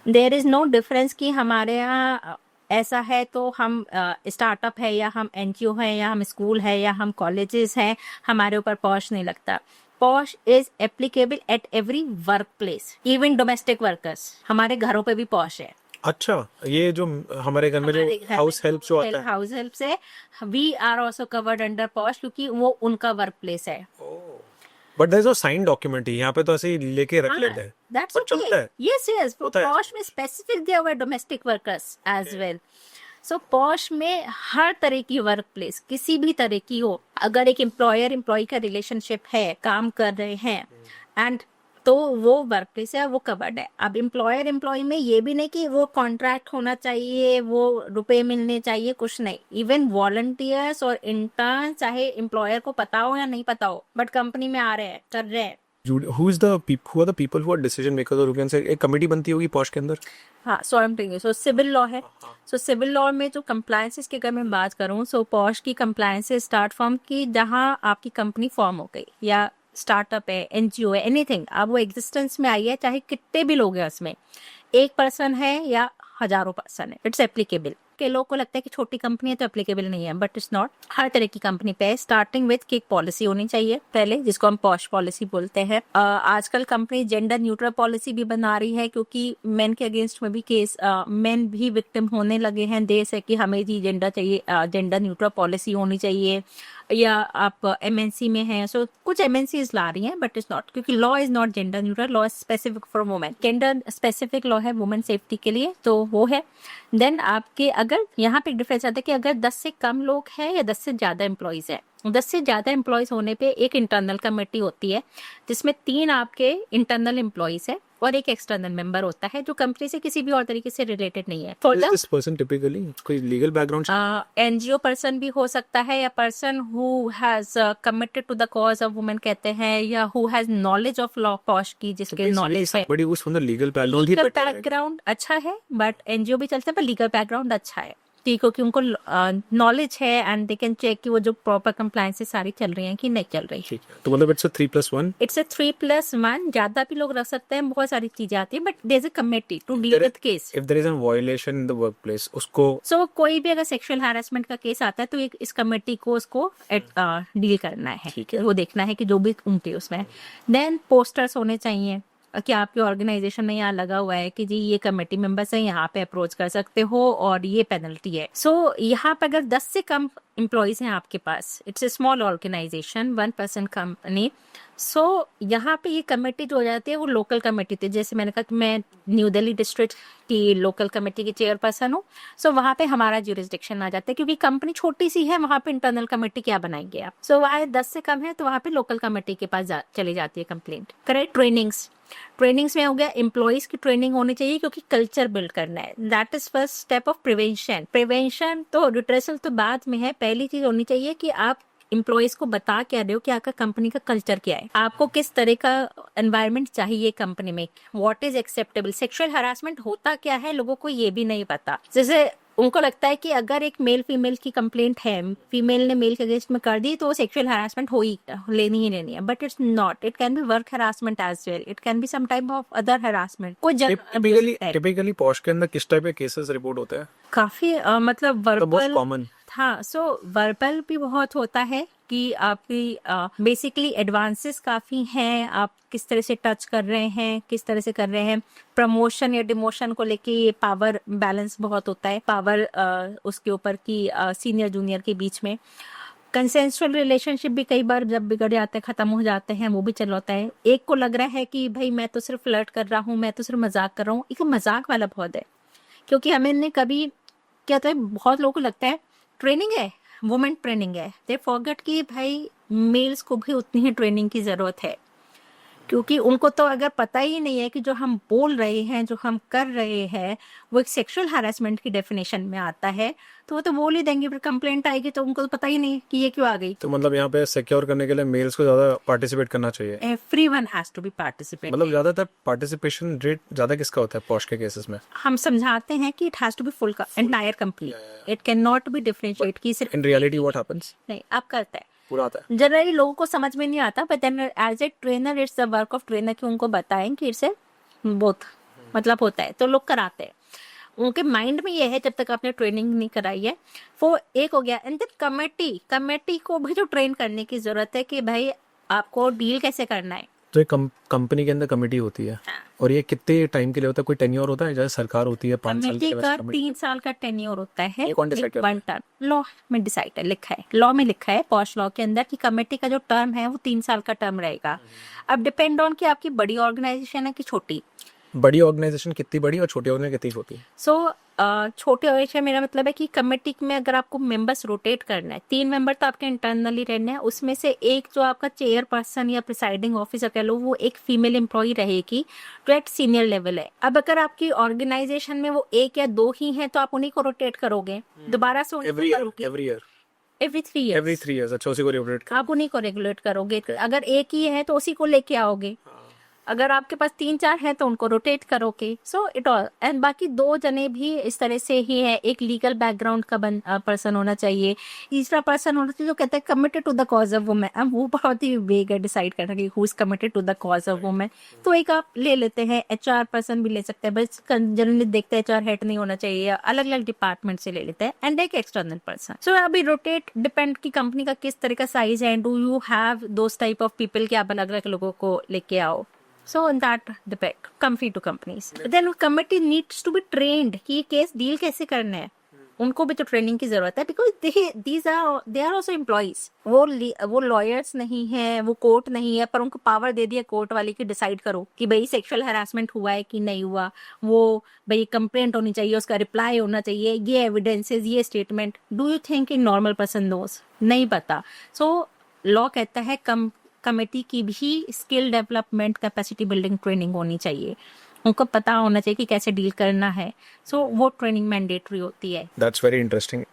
There is no difference कि हमारे यहाँ ऐसा है तो हम स्टार्टअप है या हम एनजीओ है या हम स्कूल है या हम कॉलेजेस हैं, हमारे ऊपर पॉश नहीं लगता. Posh is applicable at every work place, even domestic workers, हमारे घरों पे भी पॉश है. अच्छा, ये जो हमारे घर में जो हाउस हेल्प जो आता है, हाउस हेल्प से we are also covered under POSH, क्योंकि वो उनका वर्क प्लेस है. But there is no sign document, यहाँ पे तो ऐसे ही लेके रख लेते हैं. That's और okay. चलता है. Yes, yes. होता है. Posh में specific there were domestic workers as well. So Posh में हर तरह की वर्क प्लेस किसी भी तरह की हो, अगर एक एम्प्लॉयर एम्प्लॉय का रिलेशनशिप है, काम कर रहे हैं एंड तो वो वर्क प्लेस है, वो कवर्ड है. अब एम्प्लॉयर एम्प्लॉय में ये भी नहीं कि वो कॉन्ट्रैक्ट होना चाहिए, वो रुपए मिलने चाहिए, कुछ नहीं. इवन वॉलंटियर्स और इंटर्न, चाहे एम्प्लॉयर को पता हो या नहीं पता हो, बट कंपनी में आ रहे हैं, कर रहे हैं. who are the people who are decision makers, और you can say एक कमेटी बनती होगी पॉश के अंदर. हाँ, so I am telling you, so civil law है. सो सिविल लॉ में जो कंप्लायंसेस की अगर मैं बात करूँ, सो पॉश की कंप्लायंसेस स्टार्ट फ्रॉम कि जहाँ आपकी कंपनी फॉर्म हो गई या स्टार्टअप है, एनजीओ है, एनीथिंग, अब वो एग्जिस्टेंस में आई है, चाहे कितने भी लोग हैं उसमें, एक पर्सन है या हजारों पर्सन है, इट्स एप्लीकेबल. के लोग को लगता है कि छोटी कंपनी है तो एप्लीकेबल नहीं है, बट इट्स नॉट. हर तरह की कंपनी पे स्टार्टिंग विद की एक पॉलिसी होनी चाहिए पहले, जिसको हम पॉश पॉलिसी बोलते हैं. आजकल कंपनी जेंडर न्यूट्रल पॉलिसी भी बना रही है, क्योंकि मेन के अगेंस्ट में भी केस, मेन भी विक्टिम होने लगे हैं देश है कि हमें जी जेंडर चाहिए, जेंडर न्यूट्रल पॉलिसी होनी चाहिए. या आप एमएनसी में हैं, सो कुछ एमएनसीज ला रही हैं, बट इट्स नॉट, क्योंकि law is not gender neutral, law is specific for women. Gender specific law है वुमेन सेफ्टी के लिए, तो वो है. देन आपके अगर यहाँ पे डिफरेंस आता है कि अगर 10 से कम लोग हैं या 10 से ज्यादा एम्प्लॉयज है, 10 से ज्यादा एम्प्लॉयज होने पे एक इंटरनल कमेटी होती है, जिसमें 3 आपके इंटरनल एम्प्लॉयज है और एक एक्सटर्नल मेंबर होता है जो कंपनी से किसी भी और तरीके से रिलेटेड नहीं है. फॉर दिस पर्सन टिपिकली कोई लीगल बैकग्राउंड, एनजीओ पर्सन भी हो सकता है, या person who has committed to the cause of women कहते हैं, या who has knowledge of law POSH की, जिसके नॉलेज है. बड़ी उस लीगल बैकग्राउंड अच्छा है, बट एनजीओ भी चलते हैं, पर लीगल बैकग्राउंड अच्छा है, क्योंकि उनको नॉलेज है एंड दे कैन चेक कि वो जो प्रॉपर कंप्लायंसेस सारी चल रही हैं कि नहीं चल रही. तो मतलब इट्स अ 3+1. It's a 3+1. ज्यादा भी लोग रख सकते हैं, बहुत सारी चीजें आती है, but there is a committee to deal with case. If there is an violation in the workplace, उसको सो कोई भी अगर सेक्सुअल हैरेसमेंट का केस आता है तो एक इस कमेटी को उसको डील करना है, वो देखना है कि जो भी उनके उसमें. देन पोस्टर्स होने चाहिए कि आपके ऑर्गेनाइजेशन में यहाँ लगा हुआ है कि जी ये कमेटी मेंबर्स हैं, यहाँ पे अप्रोच कर सकते हो और ये पेनल्टी है. सो यहाँ पे अगर 10 से कम एम्प्लॉयज हैं आपके पास, it's a small organisation, 1 person company, so यहाँ पे ये कमेटी जो हो जाती है वो लोकल कमेटी थी. जैसे मैंने कहा कि मैं न्यू दिल्ली डिस्ट्रिक्ट की लोकल कमेटी की चेयरपर्सन हूँ, सो वहाँ पे हमारा ज्यूरिसडिक्शन आ जाता है, क्योंकि कंपनी छोटी सी है, वहाँ पे इंटरनल कमेटी क्या बनाएंगे आप. सो वहाँ 10 से कम है तो वहाँ पे लोकल कमेटी के पास चली जाती है कंप्लेंट. करेक्ट. ट्रेनिंग्स में हो गया, एम्प्लॉयज की ट्रेनिंग होनी चाहिए, क्योंकि कल्चर बिल्ड करना है. That is first step of prevention. तो रिट्रेसल तो बाद में है, पहली चीज होनी चाहिए कि आप एम्प्लॉयज को बता क्या रहे हो कि आपका कंपनी का कल्चर क्या है, आपको किस तरह का एनवायरनमेंट चाहिए कंपनी में, what is acceptable. Sexual harassment होता क्या है लोगों को ये भी नहीं पता. जैसे उनको लगता है कि अगर एक मेल फीमेल की कंप्लेंट है, फीमेल ने मेल के अगेंस्ट में कर दी, तो वो सेक्सुअल हरासमेंट लेनी ही लेनी है, but it's not. It can be work harassment as well, it can be some type of other harassment. Typically POSH के अंदर किस टाइप के केसेस रिपोर्ट होते हैं? काफी मतलब वर्बल कॉमन. हाँ, सो वर्बल भी बहुत होता है कि आपकी बेसिकली एडवांसेस काफी हैं, आप किस तरह से टच कर रहे हैं, किस तरह से कर रहे हैं. प्रमोशन या डिमोशन को लेके ये पावर बैलेंस बहुत होता है, पावर उसके ऊपर की सीनियर जूनियर के बीच में. कंसेंसुअल रिलेशनशिप भी कई बार जब बिगड़ जाते हैं, खत्म हो जाते हैं, वो भी चल होता है. एक को लग रहा है कि भाई मैं तो सिर्फ फ्लर्ट कर रहा हूँ, मैं तो सिर्फ मजाक कर रहा हूँ. एक मजाक वाला बहुत है, क्योंकि हमें कभी क्या होता है, बहुत लोगों को लगता है ट्रेनिंग है, वुमेन ट्रेनिंग है, दे फॉरगेट कि भाई मेल्स को भी उतनी ही ट्रेनिंग की जरूरत है, क्योंकि उनको तो अगर पता ही नहीं है कि जो हम बोल रहे हैं, जो हम कर रहे हैं, वो एक सेक्सुअल हैरेसमेंट की डेफिनेशन में आता है, तो वो तो बोल ही देंगे, फिर कंप्लेंट आएगी तो उनको तो पता ही नहीं कि ये क्यों आ गई. तो मतलब यहाँ पे सिक्योर करने के लिए मेल्स को ज्यादा पार्टिसिपेट करना चाहिए. Everyone has to be participate. मतलब ज्यादातर पार्टिसिपेशन रेट ज्यादा किसका होता है पॉश के केसेस में? हम समझाते हैं कि it has to be full entire complete, it can not be differentiate कि सिर्फ. In reality what happens? नहीं, आप करता है पूरा आता है। जनरली लोगों को समझ में नहीं आता, but then as a trainer it's the work of trainer कि उनको बताएं कि इससे बहुत मतलब होता है, तो लोग कराते हैं। उनके माइंड में ये है जब तक आपने ट्रेनिंग नहीं कराई है। वो एक हो गया। एंड देन कमेटी को भी जो ट्रेन करने की जरूरत है कि भाई आपको डील कैसे करना है। तो एक कंपनी के अंदर कमेटी होती है, और ये कितने टाइम के लिए होता है? कोई टेन्योर होता है? जैसे सरकार होती है 5 साल कमेटी के का बाद 3 साल का टेन्योर होता है। ये कौन decide करता है? 1 टर्म लॉ में डिसाइड है, लिखा है लॉ में, लिखा है पॉश लॉ के अंदर कि कमेटी का जो टर्म है वो 3 साल का टर्म रहेगा। अब डिपेंड ऑन कि आपकी बड़ी ऑर्गेनाइजेशन है कि छोटी। बड़ी ऑर्गेनाइजेशन कितनी बड़ी और छोटी ऑर्गेनाइजेशन कितनी छोटी? सो छोटे ऑर्गेनाइजेशन मेरा मतलब है कि कमेटी में अगर आपको मेंबर्स रोटेट करना है, 3 मेंबर तो आपके इंटरनली रहने हैं, उसमें से एक जो आपका चेयर पर्सन या प्रिसाइडिंग ऑफिसर कह लो वो एक फीमेल एम्प्लॉय रहेगी जो एट सीनियर लेवल है। अब अगर आपकी ऑर्गेनाइजेशन में वो 1 या 2 ही हैं तो आप उन्हीं को रोटेट करोगे, दोबारा से उन्हीं को करोगे एवरी ईयर एवरी 3 ईयर्स। अच्छा, उसी को रोटेट। आप उन्हीं को रेगुलेट करोगे। अगर एक ही है तो उसी को लेके आओगे, अगर आपके पास 3-4 हैं तो उनको रोटेट करोगे। So it all. एंड बाकी 2 जने भी इस तरह से ही है। एक लीगल बैकग्राउंड का पर्सन होना चाहिए, तीसरा पर्सन होना चाहिए जो कहता है committed to the cause of women. अब वो बहुत ही वेग है डिसाइड करना कि who is committed to the cause of women. तो एक आप ले लेते हैं HR पर्सन भी ले सकते हैं, बस जनरली देखते हैं HR हेड नहीं होना चाहिए, या अलग अलग डिपार्टमेंट से ले लेते हैं। एंड एक एक्सटर्नल पर्सन। सो अभी रोटेट डिपेंड की कंपनी का किस तरह का साइज है, do you have those type of people कि आप अलग अलग लोगों को लेके आओ। So in that depend company to companies. Then committee needs to be trained कि ये केस डील कैसे करना है, उनको भी तो ट्रेनिंग की जरूरत है। Because they are also employees. वो लॉयर्स नहीं है, वो कोर्ट नहीं है, पर उनको पावर दे दिया कोर्ट वाले की डिसाइड करो कि भाई सेक्सुअल हरासमेंट हुआ है कि नहीं हुआ, वो भाई कंप्लेंट होनी चाहिए, उसका रिप्लाई होना चाहिए, ये एविडेंसेस, ये statement. Do you think in normal person knows? नहीं पता। सो लॉ कहता है कमेटी की भी skill development, capacity building training होनी चाहिए, उनको पता होना चाहिए कि कैसे डील करना है। सो वो ट्रेनिंग मैंडेटरी होती है। That's very interesting.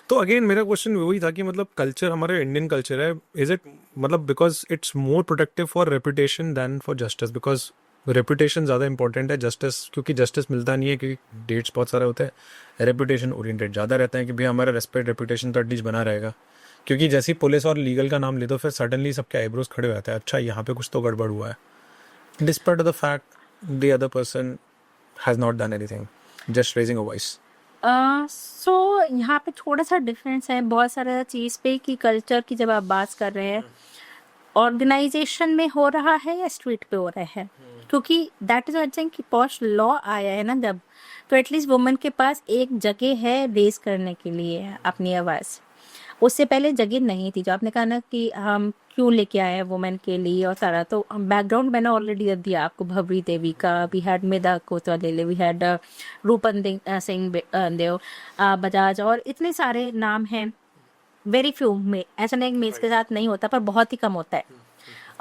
तो अगेन मेरा क्वेश्चन वही था कि मतलब कल्चर, हमारे इंडियन कल्चर है, इज इट मतलब because it's more protective for reputation than for justice? Because reputation ज़्यादा इंपॉर्टेंट है, जस्टिस क्योंकि जस्टिस मिलता नहीं है, क्योंकि डेट्स बहुत सारे होते हैं। रेपुटेशन ओरिएंटेड ज़्यादा रहता है कि भाई हमारा रेस्पेक्ट, रेपुटेशन तो एटलीस्ट बना रहेगा। क्योंकि जैसे ही पुलिस और लीगल का नाम ले दो फिर सडनली सबके आईब्रोज खड़े हो जाते हैं, अच्छा यहाँ पे कुछ तो गड़बड़ हुआ है, despite of the fact the other person has not done anything, just raising a voice. So यहाँ पे थोड़ा सा डिफरेंस है बहुत सारा चीज़ पे कि कल्चर की जब आप बात कर रहे हैं, ऑर्गेनाइजेशन में हो रहा है या स्ट्रीट पे हो रहा है। क्योंकि दैट इज व्हाट कि पॉश लॉ आया है ना जब, तो एटलीस्ट वुमेन के पास एक जगह है रेज करने के लिए अपनी आवाज़। उससे पहले जगह नहीं थी। जो आपने कहा ना कि हम क्यों लेके आए हैं वुमेन के लिए और सारा, तो बैकग्राउंड मैंने ऑलरेडी दिया आपको। भवरी देवी का, we had Medha Kotwal, we had रूपन सिंह देव बजाज, और इतने सारे नाम हैं। वेरी फ्यू में, ऐसा नहीं मेल्स के साथ नहीं होता, पर बहुत ही कम होता है।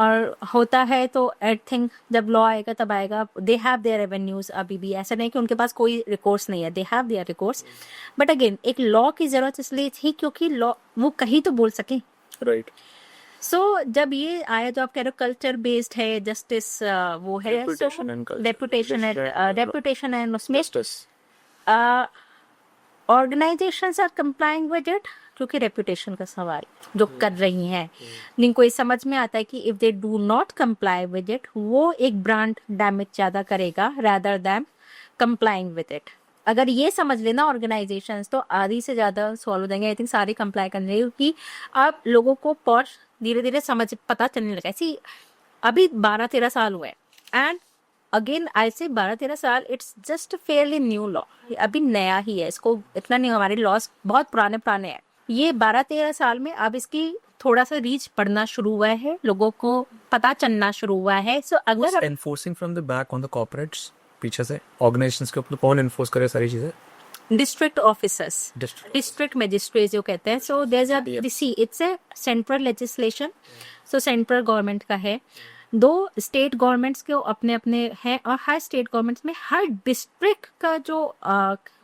और होता है तो आई थिंक जब लॉ आएगा तब आएगा। दे हैव देयर रेवेन्यूज अभी भी, ऐसा नहीं कि उनके पास कोई रिकोर्स नहीं है, they have their recourse. But again एक लॉ की जरूरत इसलिए थी क्योंकि लॉ वो कहीं तो बोल सके, राइट। सो जब ये आया जो आप कह रहे हो कल्चर बेस्ड है, जस्टिस वो है, रेपुटेशन है उसमें organizations are complying with it, क्योंकि रेपुटेशन का सवाल जो कर रही हैं, जिनको ये समझ में आता है कि if they do not comply with it, वो एक ब्रांड डैमेज ज़्यादा करेगा rather than complying with it. अगर ये समझ लेना ऑर्गेनाइजेशंस, तो आधी से ज़्यादा सॉल्व हो जाएंगे। आई थिंक सारी कंप्लाई करने रही, क्योंकि अब लोगों को पॉश धीरे धीरे समझ पता चलने लगा। ऐसी अभी 12-13 साल हुए, एंड अगेन आई से 12-13 साल, it's just fairly new law, अभी नया ही है, इसको इतना नहीं, हमारे लॉस बहुत पुराने हैं। ये 12-13 साल में अब इसकी थोड़ा सा रीच पड़ना शुरू हुआ है, लोगों को पता चलना शुरू हुआ है। सो अगर enforcing from the back on the corporates, पीछे से ऑर्गेनाइजेशंस के ऊपर कौन एनफोर्स करे सारी चीजें? डिस्ट्रिक्ट ऑफिसर्स, डिस्ट्रिक्ट मजिस्ट्रेट जो कहते हैं। So there are see it's a central legislation, so central government का है। 2 स्टेट गवर्नमेंट्स के अपने अपने हैं, और हर स्टेट गवर्नमेंट्स में हर डिस्ट्रिक्ट का जो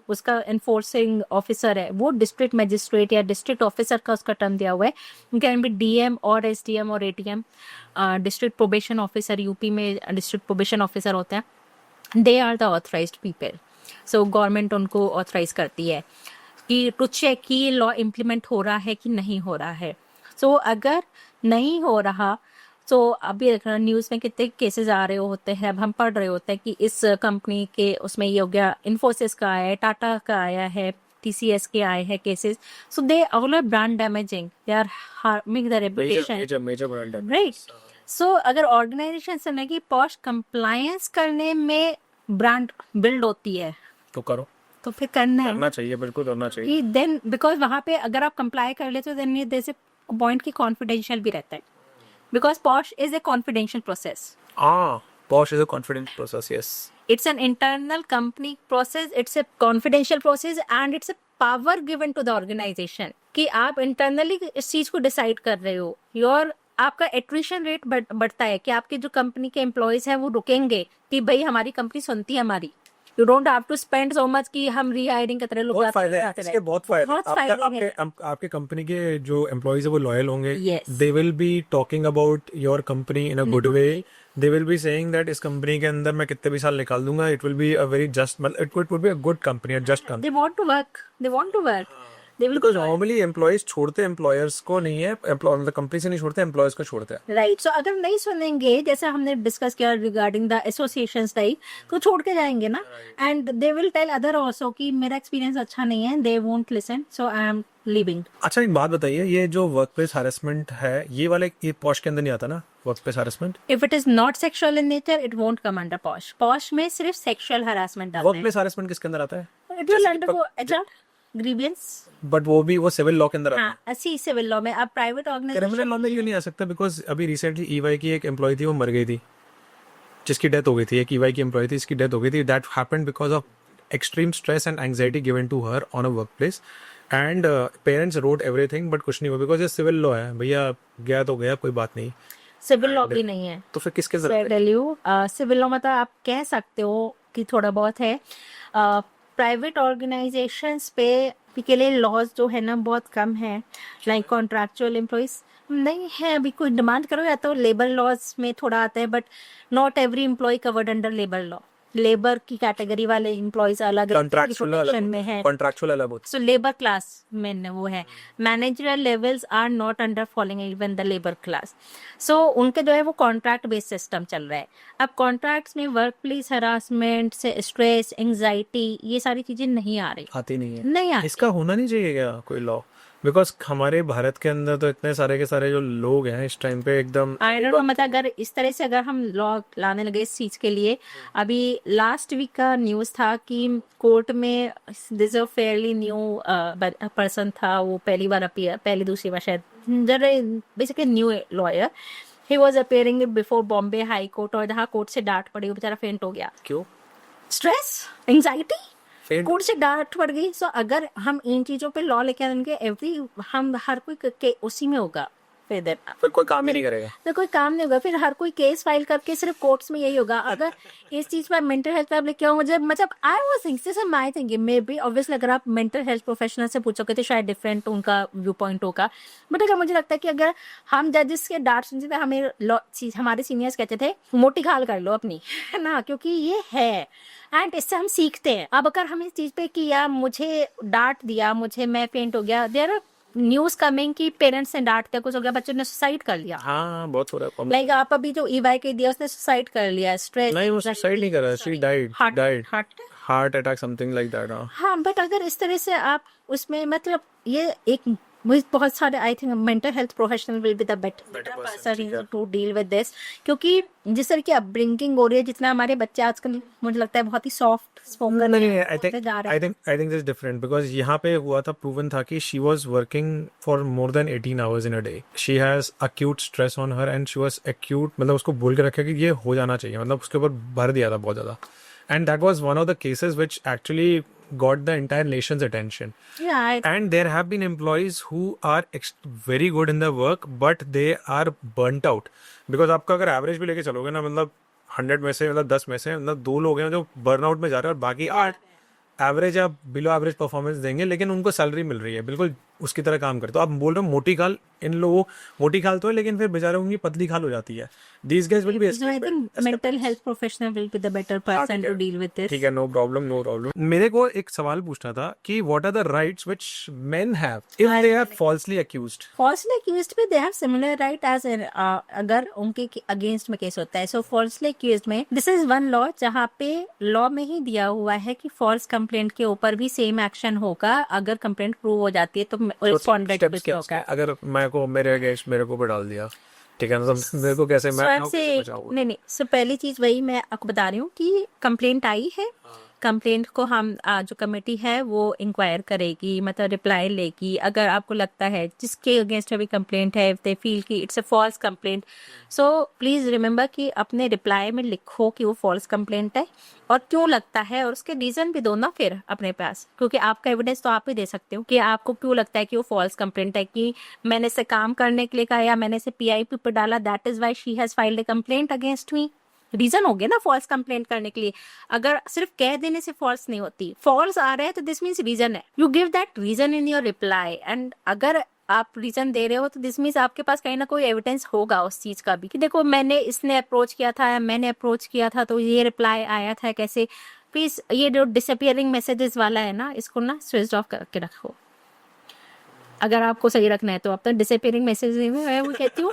उसका एनफोर्सिंग ऑफिसर है वो डिस्ट्रिक्ट मजिस्ट्रेट या डिस्ट्रिक्ट ऑफिसर का उसका टर्म दिया हुआ है। कैन बी DM और SDM और ATM। District probation officer, UP में डिस्ट्रिक्ट प्रोबेशन ऑफिसर होते हैं, they are the authorized people. So government उनको ऑथराइज करती है कि टू चेक कि लॉ इम्प्लीमेंट हो रहा है कि नहीं हो रहा है। सो अगर नहीं हो रहा, तो अभी देखना न्यूज़ में कितने केसेस आ रहे होते हैं, अब हम पढ़ रहे होते हैं कि इस कंपनी के उसमें ये हो गया, इन्फोसिस का आया है, टाटा का आया है, TCS के आए हैं cases. So they all are brand damaging, they are harming the reputation, major brand right. So अगर ऑर्गेनाइजेशन से नहीं कि पॉश कंप्लायंस करने में ब्रांड बिल्ड होती है, तो करो, तो फिर करना है चाहिए, बिल्कुल करना चाहिए. कि देन, बिकॉज वहां पे अगर आप कंप्लाई कर लेते हो देन ये जैसे पॉइंट की कॉन्फिडेंशियल भी रहता है, because posh is a confidential process. Posh is a confident process, yes. It's an internal company process, it's a confidential process and it's a power given to the organization कि आप internally इस चीज को decide कर रहे हो. Your आपका attrition rate बढ़ता है कि आपके जो कंपनी के एम्प्लॉयज हैं वो रुकेंगे कि भाई हमारी कंपनी सुनती है हमारी. You don't have to spend so much कि हम रीहायरिंग करते रहे, लोग बहुत फायदे हैं आते रहे. इसके, बहुत फायदे. बहुत फायदे हैं. आपके कंपनी के जो एम्प्लॉयज है वो लॉयल होंगे. Yes. They will be talking about your company in a good way. They will be saying that इस कंपनी के अंदर मैं कितने भी साल निकाल दूंगा, it will be a very just, it would be a good company, a just company. They want to work, they want to work, they will because normally employees छोड़ते एम्प्लॉयर्स को नहीं है, मतलब कंपनी से नहीं छोड़ते, एम्प्लॉयज को छोड़ते हैं. राइट. सो अगर नहीं सुनेंगे, जैसे हमने डिस्कस किया रिगार्डिंग द एसोसिएशंस टाइप, तो छोड़ के जाएंगे ना. And they will tell other also कि मेरा एक्सपीरियंस अच्छा नहीं है, they won't listen, so I am leaving. अच्छा, एक बात बताइए, ये जो वर्क प्लेस हैरेसमेंट है, ये वाले ये पॉश के अंदर नहीं आता ना, work place harassment? If it is not sexual in nature it won't come under posh. Posh में सिर्फ सेक्सुअल हरासमेंट आता वर्क है. प्लेस हैरेसमेंट किसके अंदर आता है? It will undergo HR grievance. But वो सिविल लॉ के अंदर आता है. हाँ, ऐसी सिविल लॉ में. अब प्राइवेट क्रिमिनल ऑर्गेनाइजेशन लॉ में क्यों नहीं आ सकता? बिकॉज अभी रिसेंटली ईवाई की एक एम्प्लॉय थी, वो मर गई थी, जिसकी डेथ हो गई थी. एक ईवाई की एम्प्लॉय थी, इसकी डेथ हो गई थी. That happened because of extreme stress and anxiety given to her on a work place. And parents wrote everything but कुछ नहीं हुआ, बिकॉज ये सिविल लॉ है भैया, गया तो गया, कोई बात नहीं. सिविल लॉ भी नहीं है. तो फिर किसके So, जरूरत है? tell you, सिविल लॉ मतलब आप कह सकते हो कि थोड़ा बहुत है. प्राइवेट ऑर्गेनाइजेशंस पे के लिए लॉज जो है ना बहुत कम है. लाइक कॉन्ट्रैक्चुअल एम्प्लॉयज नहीं है, अभी कोई डिमांड करो या तो लेबर लॉज में थोड़ा आता है, but not every employee covered under labour law. Labour की कैटेगरी वाले एम्प्लॉयज अलग कॉन्ट्रैक्चुअल protection में है. कॉन्ट्रैक्चुअल अलग होता सो लेबर क्लास में वो है. Managerial levels are not under following even the labour class. So उनके जो है वो कॉन्ट्रैक्ट बेस्ड सिस्टम चल रहा है. अब कॉन्ट्रैक्ट्स में वर्क प्लेस हरासमेंट से स्ट्रेस, एंग्जाइटी, ये सारी चीजें नहीं आ रही. आती नहीं है. नहीं आती. इसका होना नहीं चाहिए क्या कोई लॉ? बिकॉज हमारे भारत के अंदर तो इतने सारे के सारे जो लोग हैं इस टाइम पे एकदम आई डोंट नो, मतलब अगर इस तरह से अगर हम लॉ लाने लगे इस चीज के लिए. अभी लास्ट वीक का न्यूज था कि कोर्ट में this a fairly new person था, वो पहली बार अपीयर, पहली दूसरी बार शायद, basically new lawyer. He was appearing before Bombay high court और जहाँ कोर्ट से डांट पड़ी, वो बेचारा फेंट हो गया. क्यों स्ट्रेस, एंग्जाइटी, फेंट? कोर्ट से डांट पड़ गई. सो अगर हम इन चीजों पे लॉ लेके आएंगे, एवरी हम हर कोई के उसी में होगा, फिर कोई काम ही नहीं करेगा. तो कोई काम नहीं होगा. फिर हर कोई केस फाइल करके सिर्फ कोर्ट्स में यही होगा. अगर इस चीज पर मेंटल हेल्थ पे लेके आओ, मुझे मतलब I was thinking, this is my thinking, may be obviously अगर आप मेंटल हेल्थ प्रोफेशनल से पूछोगे तो शायद डिफरेंट उनका व्यू पॉइंट होगा. बट अगर मुझे लगता है कि अगर हम जजेस के डांट सुनते थे, हमें हमारे सीनियर्स कहते थे मोटी खाल कर लो अपनी, है ना, क्योंकि ये है एंड इससे हम सीखते हैं. अब अगर हम इस चीज पे किया, मुझे डांट दिया, मैं फेंट हो गया, देयर आर न्यूज कमिंग कि पेरेंट्स ने डांटते, कुछ हो गया, बच्चों ने सुसाइड कर लिया. हाँ, बहुत हो रहा है. लाइक आप अभी जो ईवाई के दिया, उसने सुसाइड कर लिया. स्ट्रेस, नहीं, वो सुसाइड नहीं कर रहा, she died, heart attack, something like that. हाँ, बट अगर इस तरह से आप उसमें, मतलब ये एक बहुत सारे, I think mental health professional will be the better person to deal with this, क्योंकि जिस तरह की अपब्रिंगिंग हो रही है, जितना हमारे बच्चे आजकल मुझे लगता है बहुत ही सॉफ्ट स्पोकन नहीं, I think this different, because यहाँ पे हुआ था, प्रूवन था कि she was working for more than 18 hours in a day. She has acute stress on her and she was acute, मतलब उसको बोल के रखा कि ये हो जाना चाहिए, मतलब उसके ऊपर भर दिया था बहुत ज्यादा. And that was one of the cases which actually got the entire nation's attention. And there have been employees who are very good in their work, but they are burnt out. Because आपका अगर average भी लेके चलोगे ना, मतलब 100 में से, मतलब 10 में से, मतलब 2 लोग हैं जो बर्न आउट में जा रहे हैं और बाकी 8 एवरेज या बिलो एवरेज परफॉर्मेंस देंगे, लेकिन उनको सैलरी मिल रही है. बिल्कुल उसकी तरह काम करे। तो आप बोल रहे हो मोटी खाल, इन लोगों मोटी खाल तो है लेकिन फिर बेचारों की पतली खाल हो जाती है। These guys will be So I think mental health professional will be the better person to deal with this. ठीक है, नो प्रॉब्लम नो प्रॉब्लम। मेरे को एक सवाल पूछना था कि what are the rights which men have if they are falsely accused? Falsely accused में they have similar right as अगर उनके अगेंस्ट में केस होता है। So falsely accused में this is one law जहाँ पे लॉ में ही दिया हुआ है कि फॉल्स कंप्लेंट के ऊपर भी सेम एक्शन होगा। अगर कंप्लेंट प्रूव हो जाती है तो कॉन्वेक्ट होगा। अगर मैं को मेरे अगेंस्ट मेरे को ऊपर डाल दिया, ठीक है ना, तो मेरे को कैसे मैं आपसे नहीं, सो पहली चीज वही मैं आपको बता रही हूँ कि कंप्लेंट आई है, कंप्लेंट को हम जो कमेटी है वो इंक्वायर करेगी, मतलब रिप्लाई लेगी। अगर आपको लगता है जिसके अगेंस्ट अभी कंप्लेंट है, इफ दे फील कि it's a false complaint, so please remember कि अपने रिप्लाई में लिखो कि वो फॉल्स कंप्लेंट है और क्यों लगता है, और उसके रीजन भी दो ना फिर अपने पास, क्योंकि आपका एविडेंस तो आप ही दे सकते हो कि आपको क्यों लगता है कि वो फॉल्स कंप्लेंट है। कि मैंने इसे काम करने के लिए कहा या मैंने इसे PIP पर डाला, that is why she has filed a complaint against me. Reason हो गया ना फॉल्स कंप्लेंट करने के लिए। अगर सिर्फ कह देने से फॉल्स नहीं होती, फॉल्स आ रहा है तो दिस मीन्स रीजन है। You give that reason in your reply, and अगर आप रीजन दे रहे हो तो दिस मीन्स आपके पास कहीं ना कोई एविडेंस होगा उस चीज का भी कि देखो मैंने इसने अप्रोच किया था या मैंने अप्रोच किया था तो ये रिप्लाई आया था कैसे। प्लीज ये जो डिसअपियरिंग मैसेजेस वाला है ना, इसको ना स्विच ऑफ करके रखो। अगर आपको सही रखना है तो आप तो डिसअपियरिंग मैसेज मैं वो कहती हूँ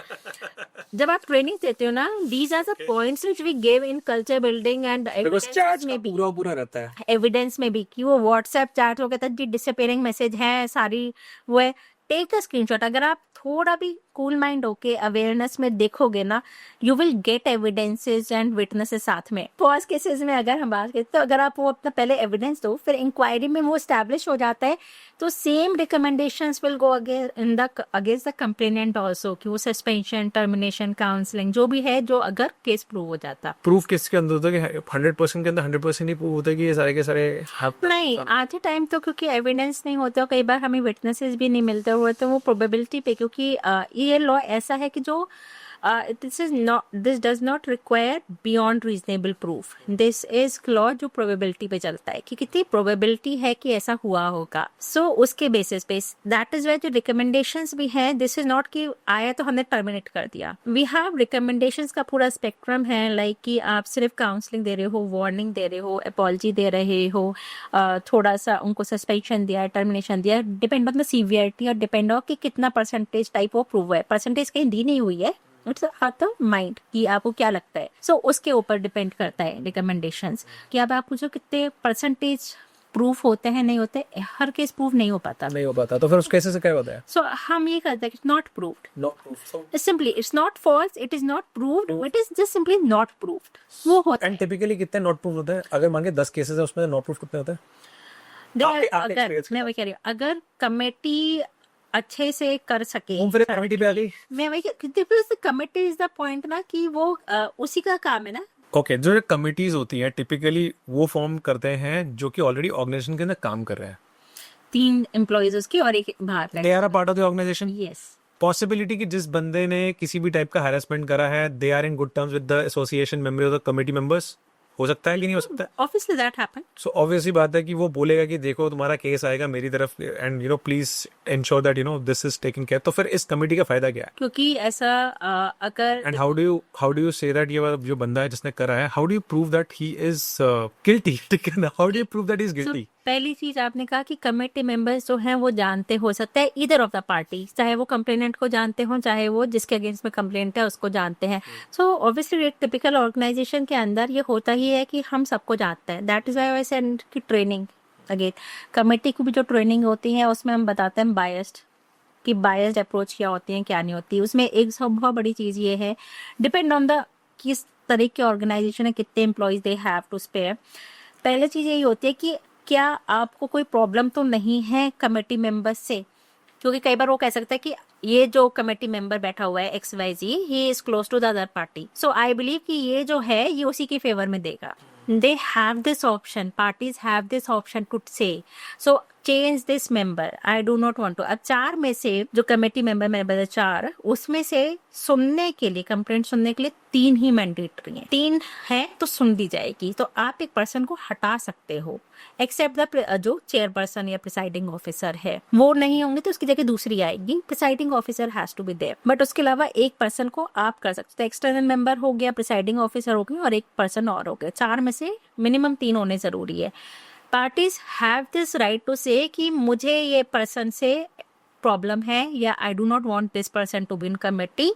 जब आप ट्रेनिंग देते हो ना, these are the points which we give in culture building and evidence में भी, पूरा रहता है एविडेंस में भी कि वो व्हाट्सएप चैट हो कहता है जी डिसअपियरिंग मैसेज है सारी वो है, टेक अ स्क्रीनशॉट। अगर आप थोड़ा भी कूल माइंड होके अवेयरनेस में देखोगे ना, you will get evidences and witnesses साथ में। फर्स्ट केसेस में अगर हम बात करें तो अगर आप वो अपना पहले एविडेंस दो, फिर इंक्वायरी में वो एस्टैब्लिश हो जाता है तो same recommendations will go against the complainant also कि वो सस्पेंशन, टर्मिनेशन, काउंसलिंग जो भी है, जो अगर केस प्रूव हो जाता। प्रूफ किसके अंदर होता है कि 100% के अंदर 100% ही प्रूव होता है कि ये सारे के सारे नहीं, आधे टाइम तो क्योंकि एविडेंस नहीं होता, कई बार हमें विटनेसेस भी नहीं मिलते हुए, तो वो प्रोबेबिलिटी पे, क्योंकि ये लॉ ऐसा है कि जो this does not require beyond reasonable proof. This is law जो प्रोबेबिलिटी पे चलता है कि कितनी प्रोबेबिलिटी है कि ऐसा हुआ होगा। सो उसके बेसिस पे दैट इज वाई जो रिकमेंडेशंस भी है, दिस इज नॉट कि आया तो हमने टर्मिनेट कर दिया। वी हैव रिकमेंडेशंस का पूरा स्पेक्ट्रम है, लाइक कि आप सिर्फ काउंसलिंग दे रहे हो, वार्निंग दे रहे हो, अपॉलजी दे रहे हो, थोड़ा सा उनको सस्पेंशन दिया है, टर्मिनेशन दिया है, डिपेंड ऑन द सीवियरिटी और डिपेंड ऑन कि कितना परसेंटेज टाइप ऑफ प्रूव है। परसेंटेज कहीं दी नहीं हुई है, इट्स आउट ऑफ माइंड कि आपको क्या लगता है। सो उसके ऊपर डिपेंड करता है रिकमेंडेशंस कि अब आप पूछो कितने परसेंटेज प्रूफ होते हैं, नहीं होते, हर केस प्रूफ नहीं हो पाता। तो फिर उस केस से क्या होता है? सो हम ये कहते हैं कि not proved, simply it's not false, it is not proved, it is just simply not proved. वो होता है। एंड टिपिकली कितने नॉट प्रूफ होते हैं? अगर मान के 10 केसेस है उसमें नॉट प्रूफ कितने होते हैं? अगर मैं वही कह रही हूँ, अगर कमेटी अच्छे से कर सके, फिर कमेटी पे आ गई। मैं वही कमेटी इज द पॉइंट ना कि वो उसी का काम है ना। ओके, जो कमिटीज होती हैं टिपिकली वो फॉर्म करते हैं जो कि ऑलरेडी ऑर्गेनाइजेशन के अंदर काम कर रहे हैं, 3 एम्प्लॉइज उसकी और एक बाहर। They are a part of the organization. Yes, possibility कि जिस बंदे ने किसी भी टाइप का हैरेसमेंट करा है, they are in good terms with the association member of the committee members, हो सकता है कि नहीं हो सकता है? Obviously that happen. So obviously बात है कि वो बोलेगा कि देखो तुम्हारा केस आएगा मेरी तरफ and you know please ensure that you know this is taken care. तो फिर इस कमेटी का फायदा क्या है? क्योंकि ऐसा अगर and how do you say that ये जो बंदा है जिसने करा है, how do you prove that he is guilty? How do you prove that he is guilty? पहली चीज आपने कहा कि कमेटी मेंबर्स जो हैं वो जानते, हो सकता है ईदर ऑफ द पार्टी, चाहे वो कंप्लेनेंट को जानते हो चाहे वो जिसके अगेंस्ट में कंप्लेंट है उसको जानते हैं। सो ऑब्वियसली एक टिपिकल ऑर्गेनाइजेशन के अंदर ये होता ही है कि हम सबको जानते हैं। That is why I said कि ट्रेनिंग अगेन कमेटी की भी जो ट्रेनिंग होती है उसमें हम बताते हैं बायस्ड कि बायस्ड अप्रोच क्या होती है क्या नहीं होती। उसमें एक बहुत बड़ी चीज ये है, डिपेंड ऑन द किस तरह की ऑर्गेनाइजेशन है, कितने employees they have to spare. पहले चीज यही होती है कि क्या आपको कोई प्रॉब्लम तो नहीं है कमेटी मेंबर्स से, क्योंकि कई बार वो कह सकता है कि ये जो कमेटी मेंबर बैठा हुआ है XYZ he is close to the other party, so I believe कि ये जो है ये उसी के फेवर में देगा। They have this option, parties have this option to say. So change this member, I do not want to. अब 4 में से जो कमेटी मेंबर मैंने बताया 4, उसमें से सुनने के लिए, कंप्लेंट सुनने के लिए 3 ही मैंडेटरी हैं। 3 है तो सुन दी जाएगी। तो आप एक पर्सन को हटा सकते हो, एक्सेप्ट द जो चेयरपर्सन या प्रिसाइडिंग ऑफिसर है, वो नहीं होंगे तो उसकी जगह दूसरी आएगी। Presiding officer has to be there, but उसके अलावा एक पर्सन को आप कर सकते हो। एक्सटर्नल मेंबर हो गया, प्रिसाइडिंग ऑफिसर हो गया और एक पर्सन और हो गया। 4 में से मिनिमम 3 होने जरूरी है। Parties have this right to say कि मुझे ये पर्सन से प्रॉब्लम है या I do not want this person to be in committee,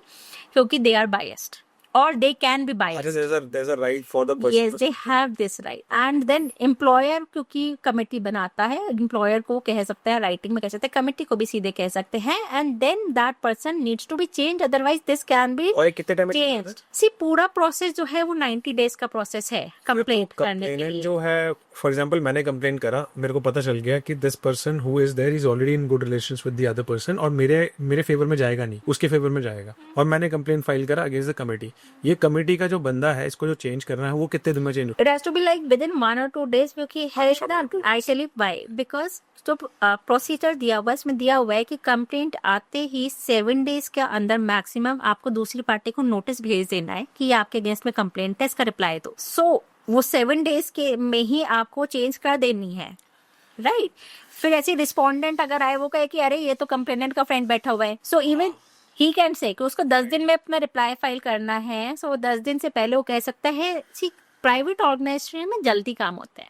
क्योंकि they are biased or they can be biased. there's a right for the person. Yes, they have this right. And then employer क्योंकि committee बनाता है, employer को कह सकता है, writing में कह सकते हैं, कमेटी को भी सीधे कह सकते हैं, and then that person needs to be changed, otherwise this can be और ये कितने टाइम changed. See, पूरा प्रोसेस जो है वो 90 डेज का प्रोसेस है कंप्लेंट करने के कंप्लेनेंट लिए। जो है, फॉर एग्जांपल मैंने कंप्लेन करा, मेरे को पता चल गया कि this person who is there is already in good relations with the other person, और मेरे फेवर में जाएगा नहीं, उसके फेवर में जाएगा, और मैंने कंप्लेन फाइल करा अगेंस्ट द कमेटी। ये कमेटी का जो बंदा है, इसको जो चेंज करना है, वो कितने दिन में change It has to be like within 1 or 2 days, क्योंकि है ना, I tell you why, because जो प्रोसीजर दिया हुआ है, इसमें दिया हुआ है कि कंप्लेंट आते ही 7 डेज के अंदर मैक्सिमम आपको दूसरी पार्टी को नोटिस भेज देना है कि आपके अगेंस्ट में कंप्लेंट है, इसका रिप्लाई दो। सो वो 7 डेज के में ही आपको चेंज कर देनी है, राइट? फिर ऐसे रिस्पोंडेंट अगर आए, वो कहे कि अरे ये तो कंप्लेनेंट का फ्रेंड बैठा हुआ है, so even he can say कि उसको 10 दिन में अपना रिप्लाई फाइल करना है, सो 10 दिन से पहले वो कह सकता है। सी, प्राइवेट ऑर्गेनाइजेशन में जल्दी काम होता है,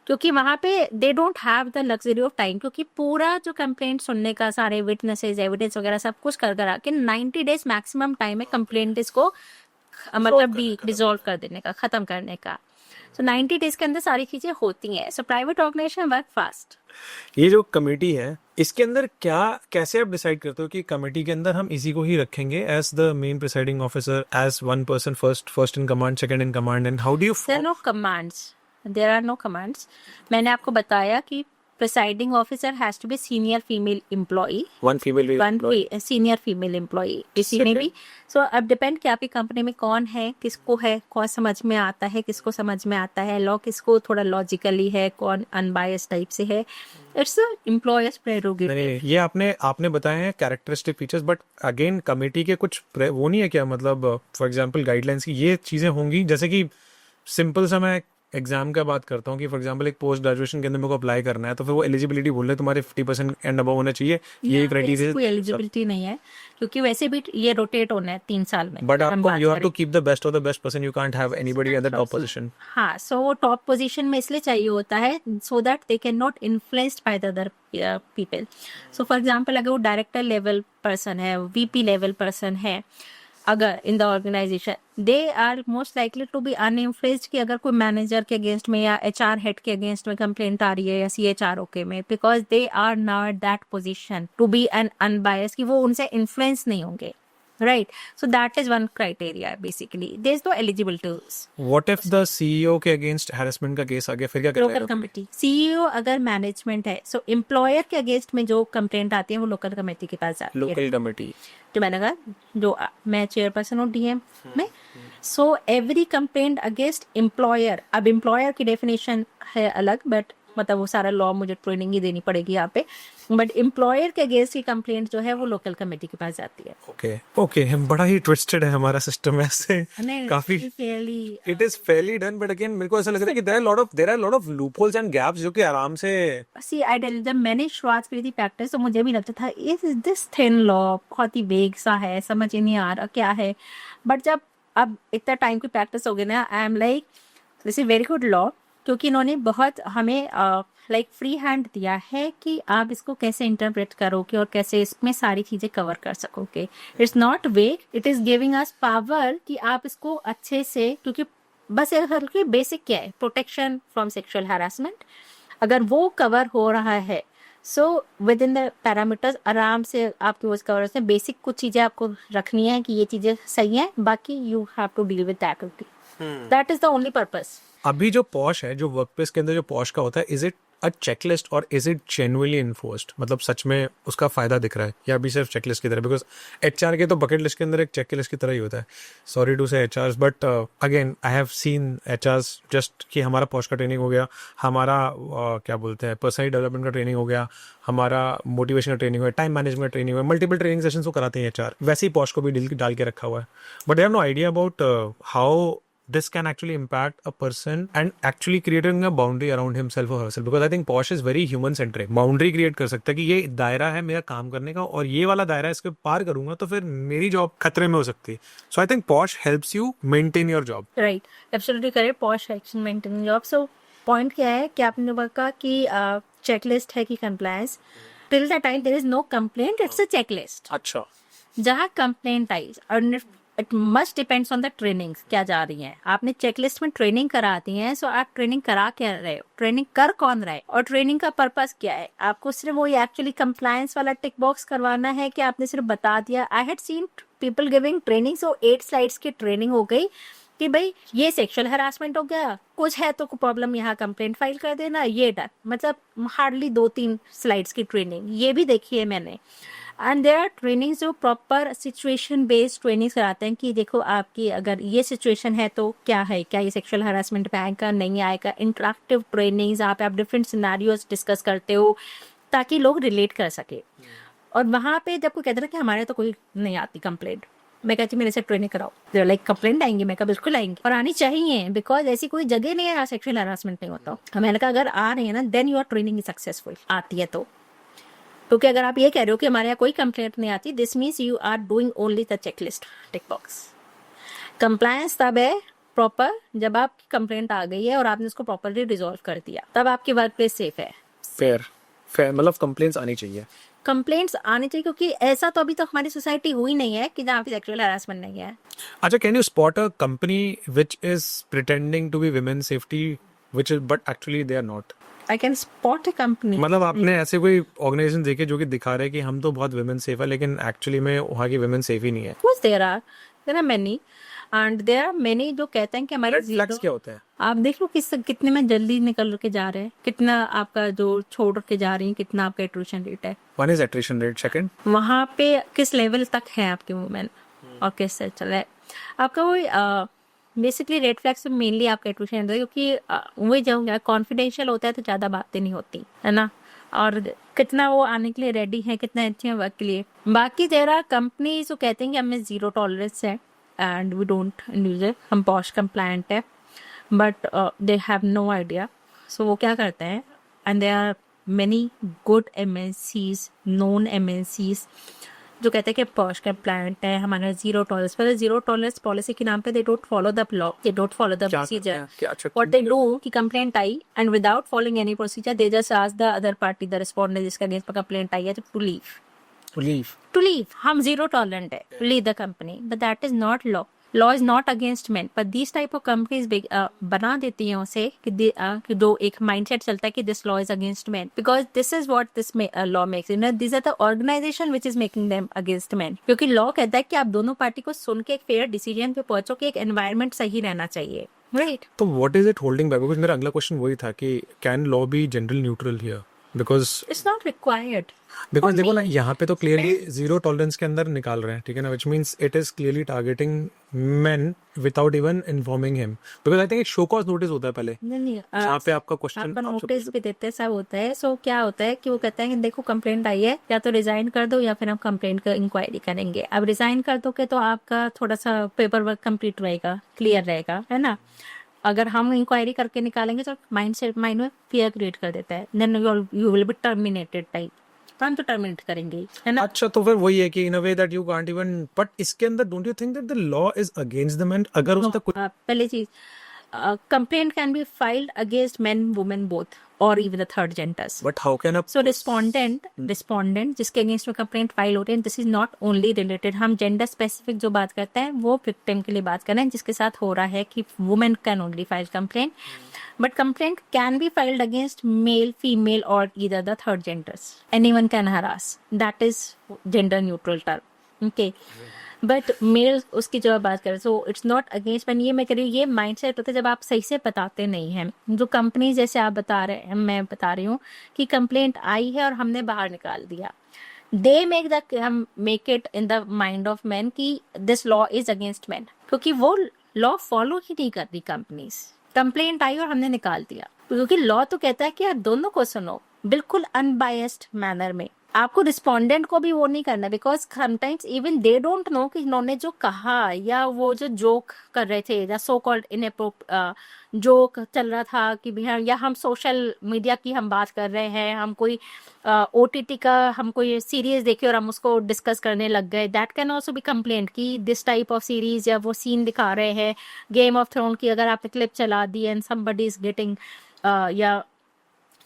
क्योंकि वहां पे they don't have the luxury of time, क्योंकि पूरा जो कंप्लेंट सुनने का, सारे विटनेसेस, एविडेंस वगैरह सब कुछ कर के 90 डेज मैक्सिमम टाइम है कंप्लेंट इसको मतलब डिसॉल्व कर देने का, खत्म करने का। सो 90 डेज के अंदर सारी चीजें होती हैं। So private organization work fast. ये जो कमेटी है, इसके अंदर क्या, कैसे आप डिसाइड करते हो कि कमेटी के अंदर हम इसी को ही रखेंगे as the main presiding officer, as one person, first in command, second in command, and how do you? There are no commands. मैंने आपको बताया कि presiding officer has to be senior female employee, one senior female employee किसी ने भी। सो अब depend कि आपकी कंपनी में कौन है, किसको है, कौन समझ में आता है, किसको समझ में आता है लॉ, किसको थोड़ा लॉजिकली है, कौन अनबायस्ड टाइप से है। It's employers prerogative. ये आपने बताए हैं characteristic features, but again committee के कुछ वो नहीं है क्या, मतलब फॉर एग्जांपल गाइडलाइंस की ये चीजें होंगी? जैसे कि सिंपल सा मैं एग्जाम का बात करता हूँ कि फॉर एग्जांपल एक पोस्ट ग्रेजुएशन के अंदर मेरे को अप्लाई करना है, तो फिर वो एलिजिबिलिटी बोल रहे तुम्हारे 50% एंड अबव होना चाहिए, ये क्राइटेरिया। कोई एलिजिबिलिटी नहीं है, क्योंकि वैसे भी ये रोटेट होना है 3 साल में। बट आपको you have to keep the best of the best person, you can't have anybody at the top position. हाँ, सो वो टॉप पोजीशन में इसलिए चाहिए होता है so that they can not influenced by the other people. So for example अगर वो director level person है, वीपी लेवल पर्सन है अगर in the organisation, they are most likely to be uninfluenced कि अगर कोई मैनेजर के अगेंस्ट में या एचआर हेड के अगेंस्ट में कंप्लेंट आ रही है या सीएचआरओ के में, because they are now at that position to be an unbiased कि वो उनसे इन्फ्लुएंस नहीं होंगे, right? So that is one criteria basically. There is no eligibilities. What if the CEO के अगेंस्ट हैरेसमेंट का केस आ गया, फिर क्या करते लोकल हैं? कमेटी। सीईओ अगर मैनेजमेंट है, सो एम्प्लॉयर के अगेंस्ट में जो कंप्लेंट आती है वो लोकल कमेटी के पास जाती है। लोकल कमेटी, जो मैंने कहा, जो मैं चेयरपर्सन हूँ डीएम में, so every complaint against employer. अब एम्प्लॉयर की डेफिनेशन है अलग, बट मतलब वो सारा लॉ मुझे ट्रेनिंग ही देनी पड़ेगी यहाँ पे, बट एम्प्लॉयर के अगेंस्ट की कंप्लेंट जो है वो लोकल कमेटी के पास जाती है। ओके बड़ा ही ट्विस्टेड है हमारा सिस्टम ऐसे, काफी it is fairly done, but again मेरे को ऐसा लग रहा है कि there are lot of loopholes and gaps जो कि आराम से। सी आई टेल, जब मैंने शुरुआत करी थी प्रैक्टिस, तो मुझे भी लगता था इज दिस थिन लॉ, बहुत ही वेग सा है, समझ ही नहीं आ रहा क्या है। बट जब अब इतना टाइम की प्रैक्टिस हो गई ना, I am like this is very good law, क्योंकि इन्होंने बहुत हमें लाइक फ्री हैंड दिया है कि आप इसको कैसे इंटरप्रेट करोगे और कैसे इसमें सारी चीजें कवर कर सकोगे। इट्स नॉट वेग, it is giving us power कि आप इसको अच्छे से, क्योंकि बस हल्की बेसिक क्या है, प्रोटेक्शन फ्रॉम सेक्सुअल हैरासमेंट, अगर वो कवर हो रहा है, so with in the parameters आराम से आपके वो कवर होते हैं। बेसिक कुछ चीजें आपको रखनी है कि ये चीजें सही हैं, बाकी you have to deal with that. That is the only purpose. अभी जो पॉश है, जो वर्क प्लेस के अंदर जो पॉश का होता है, इज इट अ चेकलिस्ट और इज इट जेन्युइनली इन्फोर्स्ड? मतलब सच में उसका फायदा दिख रहा है या अभी सिर्फ चेकलिस्ट की तरह? बिकॉज एचआर के तो बकेट लिस्ट के अंदर एक चेकलिस्ट की तरह ही होता है. सॉरी टू से HR, but again I have scene HR just कि हमारा पॉश का ट्रेनिंग हो गया, हमारा क्या बोलते हैं पर्सनल डेवलपमेंट का ट्रेनिंग हो गया, हमारा मोटिवेशन का ट्रेनिंग हो गया, टाइम मैनेजमेंट का ट्रेनिंग हो गया, मल्टीपल ट्रेनिंग सेशंस को कराते हैं एचआर. वैसे ही पॉश को भी डाल के रखा हुआ है. But they have no idea about how this can actually impact a person and actually creating a boundary around himself or herself, because I think Posh is very human centric. Boundary create कर सकता है कि ये दायरा है मेरा काम करने का और ये वाला दायरा इसके पार करूंगा तो फिर मेरी जॉब खतरे में हो सकती है. So I think Posh helps you maintain your job. Right, absolutely correct. Posh action maintaining job. So point क्या है कि आपने बोला कि checklist है कि compliance. Till the time there is no complaint, it's a checklist. अच्छा. जहाँ कंप्लेंट आई और it must depends on the training क्या जा रही है. आपने चेकलिस्ट में ट्रेनिंग कराती है, सो आप ट्रेनिंग करा क्या रहे हो, ट्रेनिंग कर कौन रहे और ट्रेनिंग का पर्पस क्या है. आपको सिर्फ वो एक्चुअली कंप्लायंस वाला टिक बॉक्स करवाना है कि आपने सिर्फ बता दिया. आई had seen people giving training, so 8 slides की ट्रेनिंग हो गई कि भाई ये सेक्सुअल हरासमेंट हो गया, कुछ है तो प्रॉब्लम यहाँ कंप्लेंट फाइल कर देना, ये डन. मतलब हार्डली 2-3 स्लाइड्स की ट्रेनिंग ये भी देखी है मैंने. एंड देयर आर ट्रेनिंग्स जो प्रॉपर सिचुएशन बेस्ड ट्रेनिंग्स कराते हैं कि देखो आपकी अगर ये सिचुएशन है तो क्या है, क्या ये सेक्सुअल हरासमेंट पे आएगा नहीं आएगा. इंटरेक्टिव ट्रेनिंग्स जहाँ पे आप डिफरेंट सिनेरियोज डिस्कस करते हो ताकि लोग रिलेट कर सके. और वहाँ पे जब कोई कहते ना कि हमारे तो कोई नहीं आती कंप्लेंट, मैं कहती मेरे से ट्रेनिंग कराओ, जो लाइक कंप्लेंट आएंगी, मैं कहा बिल्कुल आएंगी और आनी चाहिए, बिकॉज ऐसी कोई जगह नहीं है जहाँ सेक्सुअल हरासमेंट नहीं होता. मैंने कहा अगर आ रही है ना then your training is successful. आती है तो क्योंकि अगर आप ये कह रहे हो कि हमारे यहाँ कोई कंप्लेंट नहीं आती, this means you are doing only the checklist tick box. Compliance तब है प्रॉपर जब आपकी कंप्लेंट आ गई है और आपने उसको प्रॉपरली रिजॉल्व कर दिया, तब आपकी वर्क प्लेस सेफ है. फेयर मतलब कंप्लेंट्स आनी चाहिए. कंप्लेंट्स आनी चाहिए क्योंकि ऐसा तो अभी तक हमारी सोसाइटी हुई नहीं है कि जहाँ पे सेक्सुअल हरासमेंट नहीं है. अच्छा, can you spot a company which is pretending to be women safety which is but actually they are not? I can spot a company. मतलब आपने ऐसे कोई ऑर्गेनाइजेशन देखे जो कि दिखा रहे हैं कि हम तो बहुत विमेन सेफ है लेकिन एक्चुअली में वहाँ की विमेन सेफ ही नहीं है? There are many and there are many जो कहते हैं कि हमारे रेड फ्लैग्स क्या होता है? आप देख लो कितने में जल्दी निकल के जा रहे हैं, कितना आपका जो छोड़ के जा रही है, कितना आपका एट्रिशन रेट है. One is attrition rate, second वहाँ पे किस लेवल तक है आपके वुमेन और किस से चल रहा है आपका. वो बेसिकली रेड फ्लैग्स में मेनली आपका एट्रिशन है क्योंकि वही जो कॉन्फिडेंशियल होता है तो ज़्यादा बातें नहीं होती है ना, और कितना वो आने के लिए रेडी है, कितना अच्छे हैं वर्क के लिए. बाकी तेरा कंपनी जो कहते हैं कि हमें जीरो टॉलरेंस है and we don't use it, हम पॉश कंप्लायंट है, but they have no idea. So वो क्या करते हैं and they are many good MNCs, known MNCs जो कहते हैं कि पॉश कंप्लायंट है, हमारा जीरो टॉलरेंस. पर जीरो टॉलरेंस पॉलिसी के नाम पे they don't follow the law, they don't follow the procedure. What they do कि कंप्लेंट आई and without following any procedure they just ask the other party, the respondent जिसका against पर complaint आई है, to leave. हम zero tolerant है, leave the company, but that is not law. Law is not against main, पर this type of companies बना देती हैं उसे कि जो एक माइंडसेट चलता है कि this law is against men, because this is what this law makes. This are the organization which is making them against men, क्योंकि लॉ कहता है कि आप दोनों पार्टी को सुन के एक फेयर डिसीजन पे पहुंचो कि एक एनवायरमेंट सही रहना चाहिए. राइट. तो what is it holding back? Because मेरा अगला क्वेश्चन वही था कि can law be general neutral here? Because it's not required. Because देखो ना, यहाँ पे तो क्लियरली जीरो टॉलरेंस के अंदर निकाल रहे हैं, ठीक है ना, which means it is clearly targeting main without even informing him. Because I think एक शो कॉज नोटिस होता है पहले जहाँ पे आपका क्वेश्चन नोटिस भी देते हैं, सब होता है. सो क्या होता है कि वो कहते हैं कि देखो कंप्लेंट आई है, या तो रिजाइन कर दो या फिर हम कंप्लेंट का इंक्वायरी करेंगे. अब रिजाइन कर दोगे तो आपका थोड़ा सा पेपर वर्क कंप्लीट रहेगा, क्लियर रहेगा, है ना. अगर हम इंक्वायरी करके निकालेंगे तो माइंड में फियर क्रिएट कर देता है, then you will be terminated type. हम तो टर्मिनेट करेंगे, है ना. अच्छा, तो फिर वही है कि in a way that you can't even, but इसके अंदर don't you think that the law is against the man? अगर उसका कुछ पहली चीज, complaint can be filed against men, women both, or even the third genders. But how can a So respondent जिसके against में complaint file हो रही है, this is not only related, हम जेंडर स्पेसिफिक जो बात करते हैं वो विक्टिम के लिए बात कर रहे हैं जिसके साथ हो रहा है कि women can only file complaint, but complaint can be filed against male, female और either the third genders. Anyone can harass, that is gender neutral term. Okay. But male उसकी जो आप बात करें, so it's not against man, ये मैं कह रही हूँ, ये माइंडसेट होता है जब आप सही से बताते नहीं हैं। जो कंपनी जैसे आप बता रहे हैं, मैं बता रही हूँ कि कंप्लेंट आई है और हमने बाहर निकाल दिया, they make it in the mind of man कि this law is against man, क्योंकि वो लॉ फॉलो ही नहीं कर रही कंपनीज। कंप्लेंट आई और हमने निकाल दिया, क्योंकि लॉ तो कहता है कि आप दोनों को सुनो बिल्कुल अनबायस्ड मैनर में। आपको रिस्पोंडेंट को भी वो नहीं करना, because sometimes even they don't know कि इन्होंने जो कहा या वो जो जोक कर रहे थे या सो कॉल्ड जोक चल रहा था कि भैया, या हम सोशल मीडिया की हम बात कर रहे हैं, हम कोई ओटीटी का हम कोई सीरीज देखे और हम उसको डिस्कस करने लग गए, that can also be complaint कि दिस टाइप ऑफ सीरीज, या वो सीन दिखा रहे हैं गेम ऑफ थ्रोन की, अगर आपने क्लिप चला दी एंड समबडी इज गेटिंग, या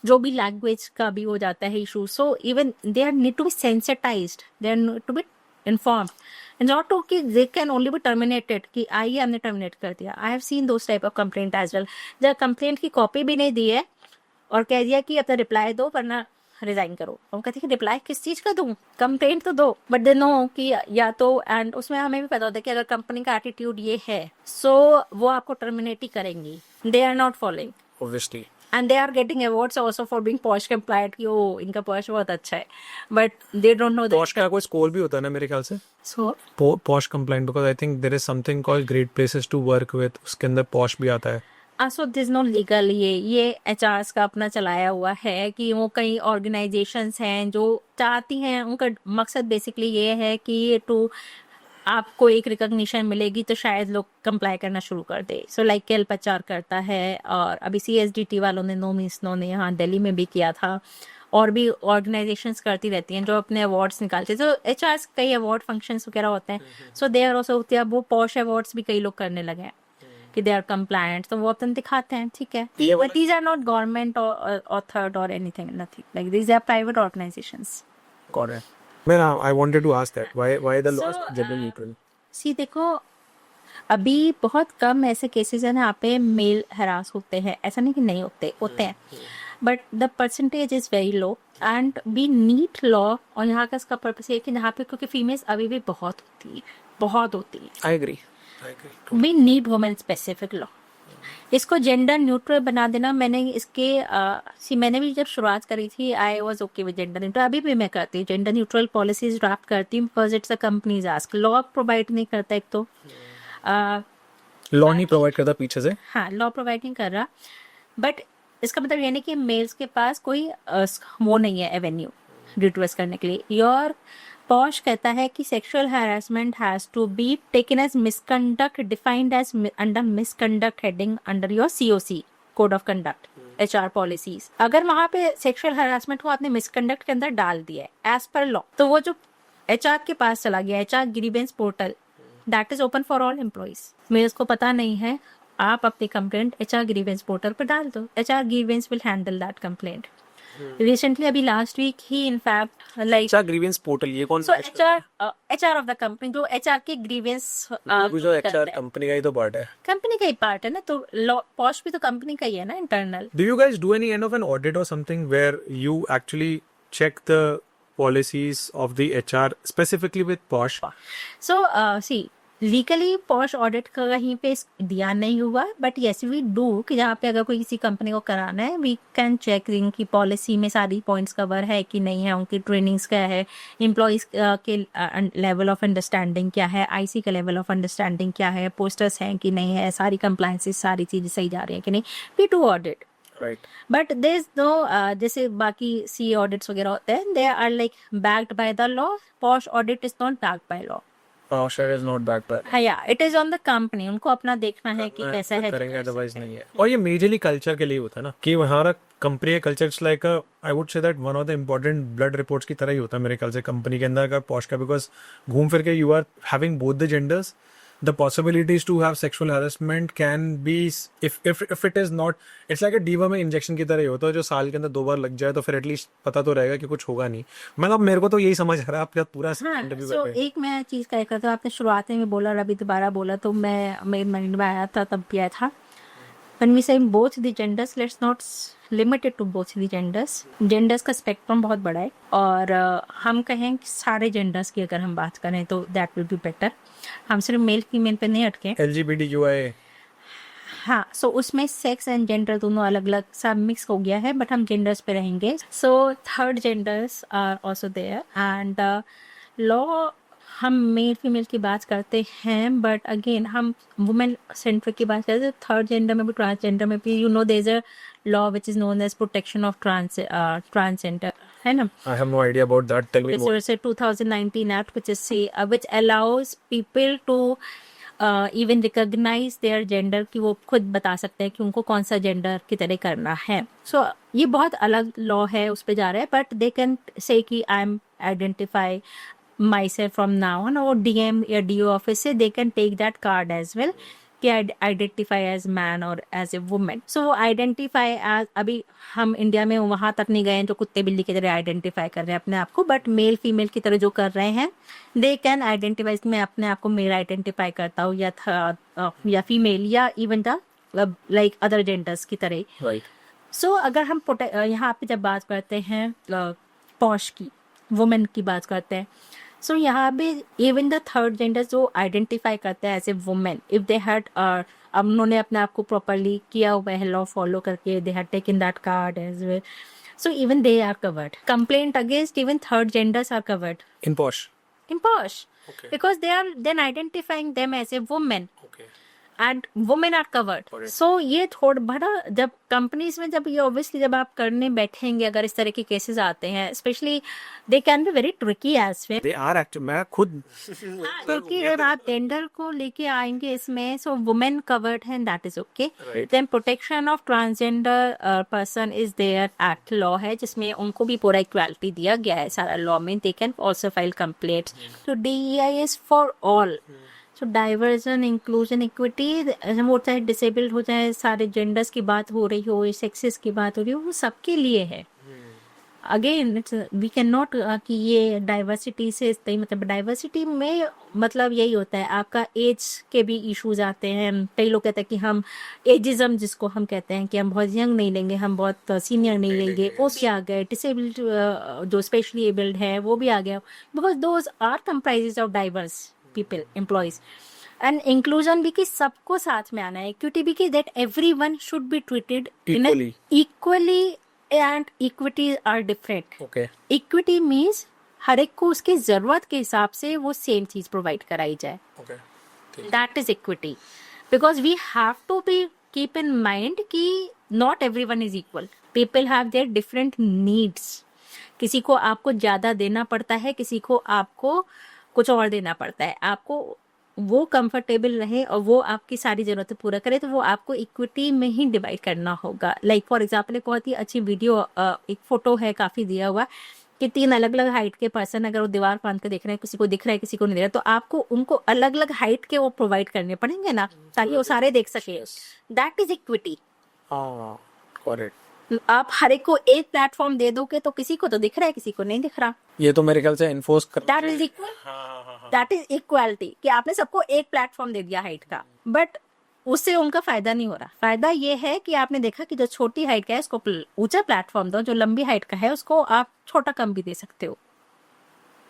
जो भी लैंग्वेज का भी हो जाता है issue, so even they are need to be sensitised, they are need to be informed, and not to कि they can only be terminated कि आइए हमने टर्मिनेट कर दिया। I have seen those type of complaint as well, जब complaint की copy भी नहीं दी है और कह दिया कि अपना रिप्लाई दो वरना रिजाइन करो। हम कहते हैं कि रिप्लाई किस चीज का दूं, कंप्लेंट तो दो, बट दे नो कि या तो, एंड उसमें हमें भी पता होता है कि अगर कंपनी का एटीट्यूड ये है, सो वो आपको टर्मिनेट ही करेंगी, they are not following obviously. and they are getting awards also for being posh compliant कि ओ इनका posh बहुत अच्छा है, but they don't know that. Posh का कोई स्कोर भी होता है ना मेरे ख्याल से, So POSH complaint, because I think there is something called great places to work with, उसके अंदर पॉश भी आता है। so there's no legal, ये HRs का अपना चलाया हुआ है कि वो कई organizations हैं जो चाहती हैं, उनका मकसद बेसिकली ये है कि टू आपको एक रिकॉग्निशन मिलेगी तो शायद लोग कंप्लाई करना शुरू कर दे। सो लाइक केल पचार करता है, और अभी CSDT वालों ने नो मीन्स नो ने यहाँ दिल्ली में भी किया था, और भी ऑर्गेनाइजेशंस करती रहती हैं जो अपने अवार्ड्स निकालते हैं। तो HRs कई अवार्ड फंक्शंस वगैरह होते हैं, सो दे आर ऑल्सो होते हैं। अब वो पॉश अवार्ड्स भी कई लोग करने लगे हैं कि दे आर कंप्लायंट, तो वो अपन दिखाते हैं, ठीक है, but these are not government और थर्ड और anything, nothing like these are private organisations. Correct. मैं I wanted to ask that why the law is So, gender neutral. See देखो, अभी बहुत कम ऐसे केसेस हैं जहाँ पे मेल हरास होते हैं, ऐसा नहीं कि नहीं होते, होते हैं, but the percentage is very low and we need law. और यहाँ का इसका पर्पस ये है कि यहाँ पे, क्योंकि फीमेल्स अभी भी बहुत होती है, बहुत होती है, I agree. We need women specific law. इसको जेंडर न्यूट्रल बना देना, मैंने इसके मैंने भी जब शुरुआत करी थी, I was okay with gender neutral, अभी भी मैं करती हूँ जेंडर न्यूट्रल पॉलिसीज ड्राफ्ट करती हूँ, because it's a companies ask, law provide नहीं करता एक तो, लॉ नहीं प्रोवाइड करता पीछे से, हाँ लॉ प्रोवाइड नहीं कर रहा, बट इसका मतलब ये नहीं कि मेल्स के पास कोई वो नहीं है एवेन्यू डिट्रेस करने के लिए। योर पॉश कहता है कि sexual harassment has to be taken as misconduct, defined as under misconduct heading under your COC code of conduct HR policies. अगर वहां पे सेक्सुअल हैरेसमेंट को आपने मिसकंडक्ट के अंदर डाल दिया है एज पर लॉ, तो वो जो HR के पास चला गया, HR grievance portal, that is open for all employees. मेरे को पता नहीं है, आप अपनी कंप्लेंट HR ग्रीवेंस पोर्टल पर डाल दो, HR grievance will handle that complaint. Recently अभी लास्ट वीक ही इनफैक्ट लाइक अच्छा ग्रीवेंस पोर्टल ये कौन सो HR ऑफ द कंपनी, जो HR के ग्रीवेंस जो एक्चुअल कंपनी का ही तो पार्ट है। कंपनी का ही पार्ट है ना, तो पॉश भी तो कंपनी का ही है ना, internal. Do you guys do any kind of an audit or something where you actually check the policies of the HR specifically with Posh? So see legally POSH audit का कहीं पे दिया नहीं हुआ, बट यस वी डू कि जहाँ पे अगर कोई किसी कंपनी को कराना है, वी कैन चेक इनकी पॉलिसी में सारी पॉइंट्स कवर है कि नहीं है, उनकी ट्रेनिंग्स क्या है, एम्प्लॉयज के लेवल ऑफ अंडरस्टैंडिंग क्या है, IC का लेवल ऑफ अंडरस्टैंडिंग क्या है, पोस्टर्स हैं कि नहीं है, सारी कंप्लायंसेस सारी चीज़ें सही जा रही हैं कि नहीं, we do audit. Right. But there is no जैसे बाकी CA ऑडिट्स वगैरह होते हैं, they are like backed by the law, POSH audit is not backed by law. Posh is not backed by. हाँ, yeah it is on the company, उनको अपना देखना है कि कैसा है। करेंगे अदरवाइज नहीं है। और ये मेजरली कल्चर के लिए होता है ना कि हमारा कंपनी का culture it's like I would say that one of the important blood reports की तरह ही होता है मेरे ख्याल से कंपनी के अंदर का पॉश का, बिकॉज घूम फिर के you are having both the genders, the possibilities to have sexual harassment can be if it is not, it's like a deworming injection की तरह ही होता है जो साल के अंदर 2 बार लग जाए तो फिर एटलीस्ट पता तो रहेगा कि कुछ होगा नहीं। मतलब मेरे को तो यही समझ आ रहा है आपका पूरा हाँ, इंटरव्यू so एक मैं चीज कह करता हूँ, आपने शुरुआत में भी बोला और अभी दोबारा बोला, तो मैं मेरे माइंड में आया था, तब भी आया था When we say both the genders, let's not limit it to both the genders. Genders का स्पेक्ट्रम बहुत बड़ा है और हम कहें कि सारे genders की अगर हम बात करें तो that will be better. हम सिर्फ मेल फीमेल पे नहीं अटके. LGBTQIA. हाँ, सो उसमें सेक्स एंड जेंडर दोनों अलग अलग सब मिक्स हो गया है, बट हम जेंडर्स पे रहेंगे. So third genders are also there and law हम मेल फीमेल की बात करते हैं, बट अगेन हम वुमेन सेंट्रिक की बात करते हैं. थर्ड जेंडर में भी ट्रांसजेंडर में भी there is a law which is known as protection of transgender, है ना? I have no idea about that. Tell me more. It's a 2019 act which allows people to even recognize their gender, कि वो खुद बता सकते हैं कि उनको कौन सा जेंडर की तरह करना है. सो ये बहुत अलग लॉ है, उस पर जा रहा है, बट दे कैन से कि I am identify my self from now on, और DM या DO ऑफिस से they can take that card as well कि आइडेंटिफाई एज मैन और as a women. So identify as, अभी हम India में वहाँ तक नहीं गए हैं जो कुत्ते बिल्ली की तरह आइडेंटिफाई कर रहे हैं अपने आप को, बट मेल फीमेल की तरह जो कर रहे हैं दे कैन आइडेंटिफाई. मैं अपने आप को मेल आइडेंटिफाई करता हूँ या फीमेल या even the like other genders की तरह. Right. सो अगर हम यहाँ पे जब बात करते हैं पॉश की, वुमेन की बात करते हैं, सो यहाँ पे इवन द थर्ड जेंडर जो आइडेंटिफाई करते हैं as a women, if they had अब उन्होंने अपने आप को प्रॉपरली किया हुआ है, लॉ फॉलो करके, they had taken that card as well, so even they are covered. Complaint against even third genders are covered In Posh. in Posh Okay. because they are then identifying them as a woman Okay. and women are covered. Correct. So ये थोड़ा बड़ा, जब companies में जब ये obviously जब आप करने बैठेंगे, अगर इस तरह के केसेस आते हैं, specially they can be very tricky as well, They are actually. मैं खुद. क्योंकि जब आप जेंडर को लेके आएंगे इसमें, सो वुमेन कवर्ड है, that is okay. Right. Then protection of transgender person is there act law है, जिसमें उनको भी पूरा इक्वालिटी दिया गया है सारा लॉ में. They can also file complaint. तो DEI is for all. So diversion, inclusion, equity, वो चाहे डिसेबल्ड हो, चाहे सारे जेंडर्स की बात हो रही हो, सेक्सेस की बात हो रही हो, वो सबके लिए है. अगेन वी कैन नॉट कि ये डाइवर्सिटी से मतलब डाइवर्सिटी में मतलब यही होता है, आपका एज के भी इश्यूज आते हैं. कई लोग कहते हैं कि हम एजिज्म जिसको हम कहते हैं कि हम बहुत यंग नहीं लेंगे, हम बहुत सीनियर नहीं लेंगे, वो भी आ गए. डिसेबल्ड जो स्पेशली एबल्ड है वो भी आ गया, because those are comprises of diverse people, employees. And inclusion भी कि सबको साथ में आना है. इक्विटी भी कि that everyone should be treated Equally. Equally, and equity are different. Okay. Equity means हर एक को उसकी जरूरत के हिसाब से वो सेम चीज प्रोवाइड कराई जाए. Okay. That is equity, because we have to be keep in mind कि not everyone is equal. People have their different needs. किसी को आपको ज्यादा देना पड़ता है, किसी को आपको कुछ और देना पड़ता है. आपको वो कंफर्टेबल रहे और वो आपकी सारी जरूरतें पूरा करे, तो वो आपको इक्विटी में ही डिवाइड करना होगा. लाइक फॉर एग्जाम्पल, एक बहुत ही अच्छी वीडियो, एक फोटो है काफी दिया हुआ कि 3 अलग अलग हाइट के पर्सन अगर वो दीवार फांद के देख रहे हैं, किसी को दिख रहा है किसी को नहीं दिख रहा, तो आपको उनको अलग अलग हाइट के वो प्रोवाइड करने पड़ेंगे ना, ताकि वो सारे देख सके. That is equity. Ah, got it. आप हर एक को एक प्लेटफॉर्म दे दोगे तो किसी को तो दिख रहा है, किसी को नहीं दिख रहा. ये तो मेरे ख्याल से इन्फोर्स कर. That is equal. That is equality कि आपने सबको एक प्लेटफॉर्म दे दिया हाइट का, बट उससे उनका फायदा नहीं हो रहा. फायदा ये है कि आपने देखा कि जो छोटी हाइट का है उसको ऊंचा प्लेटफॉर्म दो, जो लंबी हाइट का है उसको आप छोटा कम भी दे सकते हो.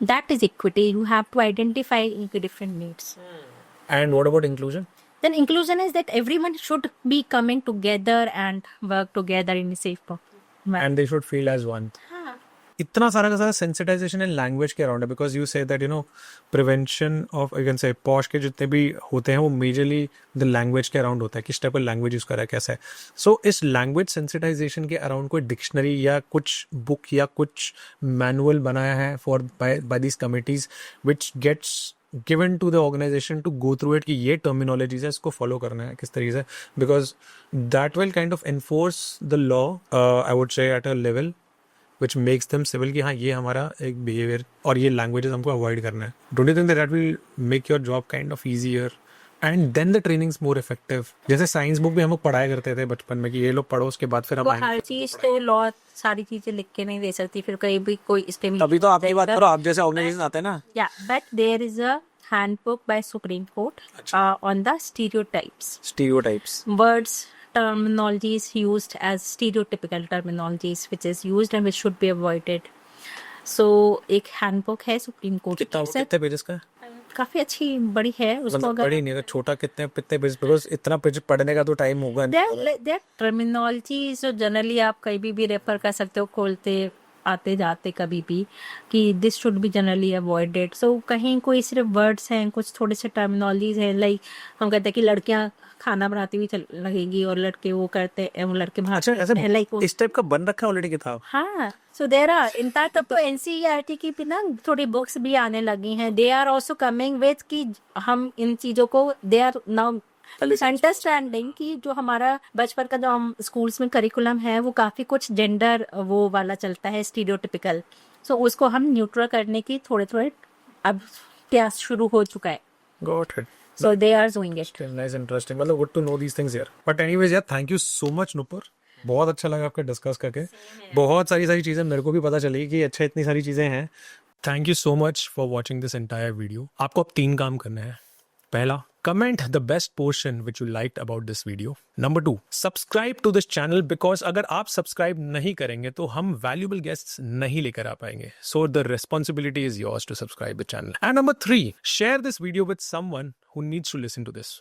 That is equity. You have to identify different needs. And what about inclusion? Then inclusion is that everyone should be coming together and work together in a safe manner. And they should feel as one. इतना सारा का सारा sensitisation and language के around है, because you say that prevention of you can say posh के जितने भी होते हैं वो मेजरली द लैंग्वेज के अराउंड होता है, किस टाइप का लैंग्वेज यूज करा है, कैसा है. सो इस लैंग्वेज सेंसिटाइजेशन के अराउंड कोई डिक्शनरी या कुछ बुक या कुछ मैनुअल बनाया है for by this committees which gets given to the organisation to go through it कि ये टर्मिनोलॉजीज है, इसको फॉलो करना है किस तरीके से, because that will kind of enforce the law I would say at a level which makes them civil कि हाँ ये हमारा एक बिहेवियर और ये लैंग्वेजेस हमको अवॉइड करना है. Don't you think that will make your job kind of easier and then the trainings more effective? जैसे साइंस बुक भी हम लोग पढ़ाया करते थे बचपन में कि ये लोग पढ़ो, उसके बाद फिर हम वो हर चीज तो लॉ सारी चीजें लिख के नहीं दे सकती, फिर कहीं भी कोई इस पे अभी तो आपकी बात करो, आप जैसे ऑर्गेनाइजेशन आते हैं ना. Yeah but there is a handbook by Supreme Court on the stereotypes, Stereotypes. words terminologies used as stereotypical terminologies which is used and which should be avoided. So एक हैंडबुक है सुप्रीम कोर्ट कितना की, कितने pages का है? काफी अच्छी बड़ी है उसको मतलब अगर बड़ी नहीं है, छोटा कितने कितने पेज, बिकॉज इतना पेज पढ़ने का तो टाइम होगा नहीं। देयर टर्मिनोलॉजी जो जनरली आप कभी भी रेफर कर सकते हो खोलते आते जाते कभी भी कि this should be generally avoided. So कहीं कोई सिर्फ वर्ड्स हैं, कुछ थोड़े से टर्मिनोलॉजीज हैं, लाइक हम कहते हैं कि लड़कियां खाना बनाती हुई लगेगी और लड़के वो करते हैं, वो लड़के अच्छा, भागते ऐसे हैं लाइक इस टाइप का बन रखा है ऑलरेडी किताब? हाँ। सो देर आर इनफैक्ट अब तो एनसीईआरटी की भी ना थोड़ी बुक्स भी आने लगी हैं, they are also coming with कि हम इन चीजों को दे आर नाउ अंडरस्टैंडिंग कि जो हमारा बचपन का जो हम स्कूल्स में करिकुलम है वो काफी कुछ जेंडर वो वाला चलता है स्टीरियोटिपिकल। सो उसको हम न्यूट्रल करने की थोड़े थोड़े अब प्रयास शुरू हो चुका है। Got it. So they are doing it. Nice, interesting, मतलब good to know these things here. But anyways यार, thank you so much Nupur, बहुत अच्छा लगा आपका डिस्कस करके। बहुत सारी चीजें मेरे को भी पता चली कि अच्छा इतनी सारी चीजें हैं। Thank you so much for watching this entire video. आपको अब 3 काम करने हैं। पहला, comment the best portion which you liked about this video. Number 2, subscribe to this channel because अगर आप subscribe नहीं करेंगे तो हम valuable guests नहीं लेकर आ पाएंगे. So the responsibility is yours to subscribe the channel. And number 3, share this video with someone who needs to listen to this.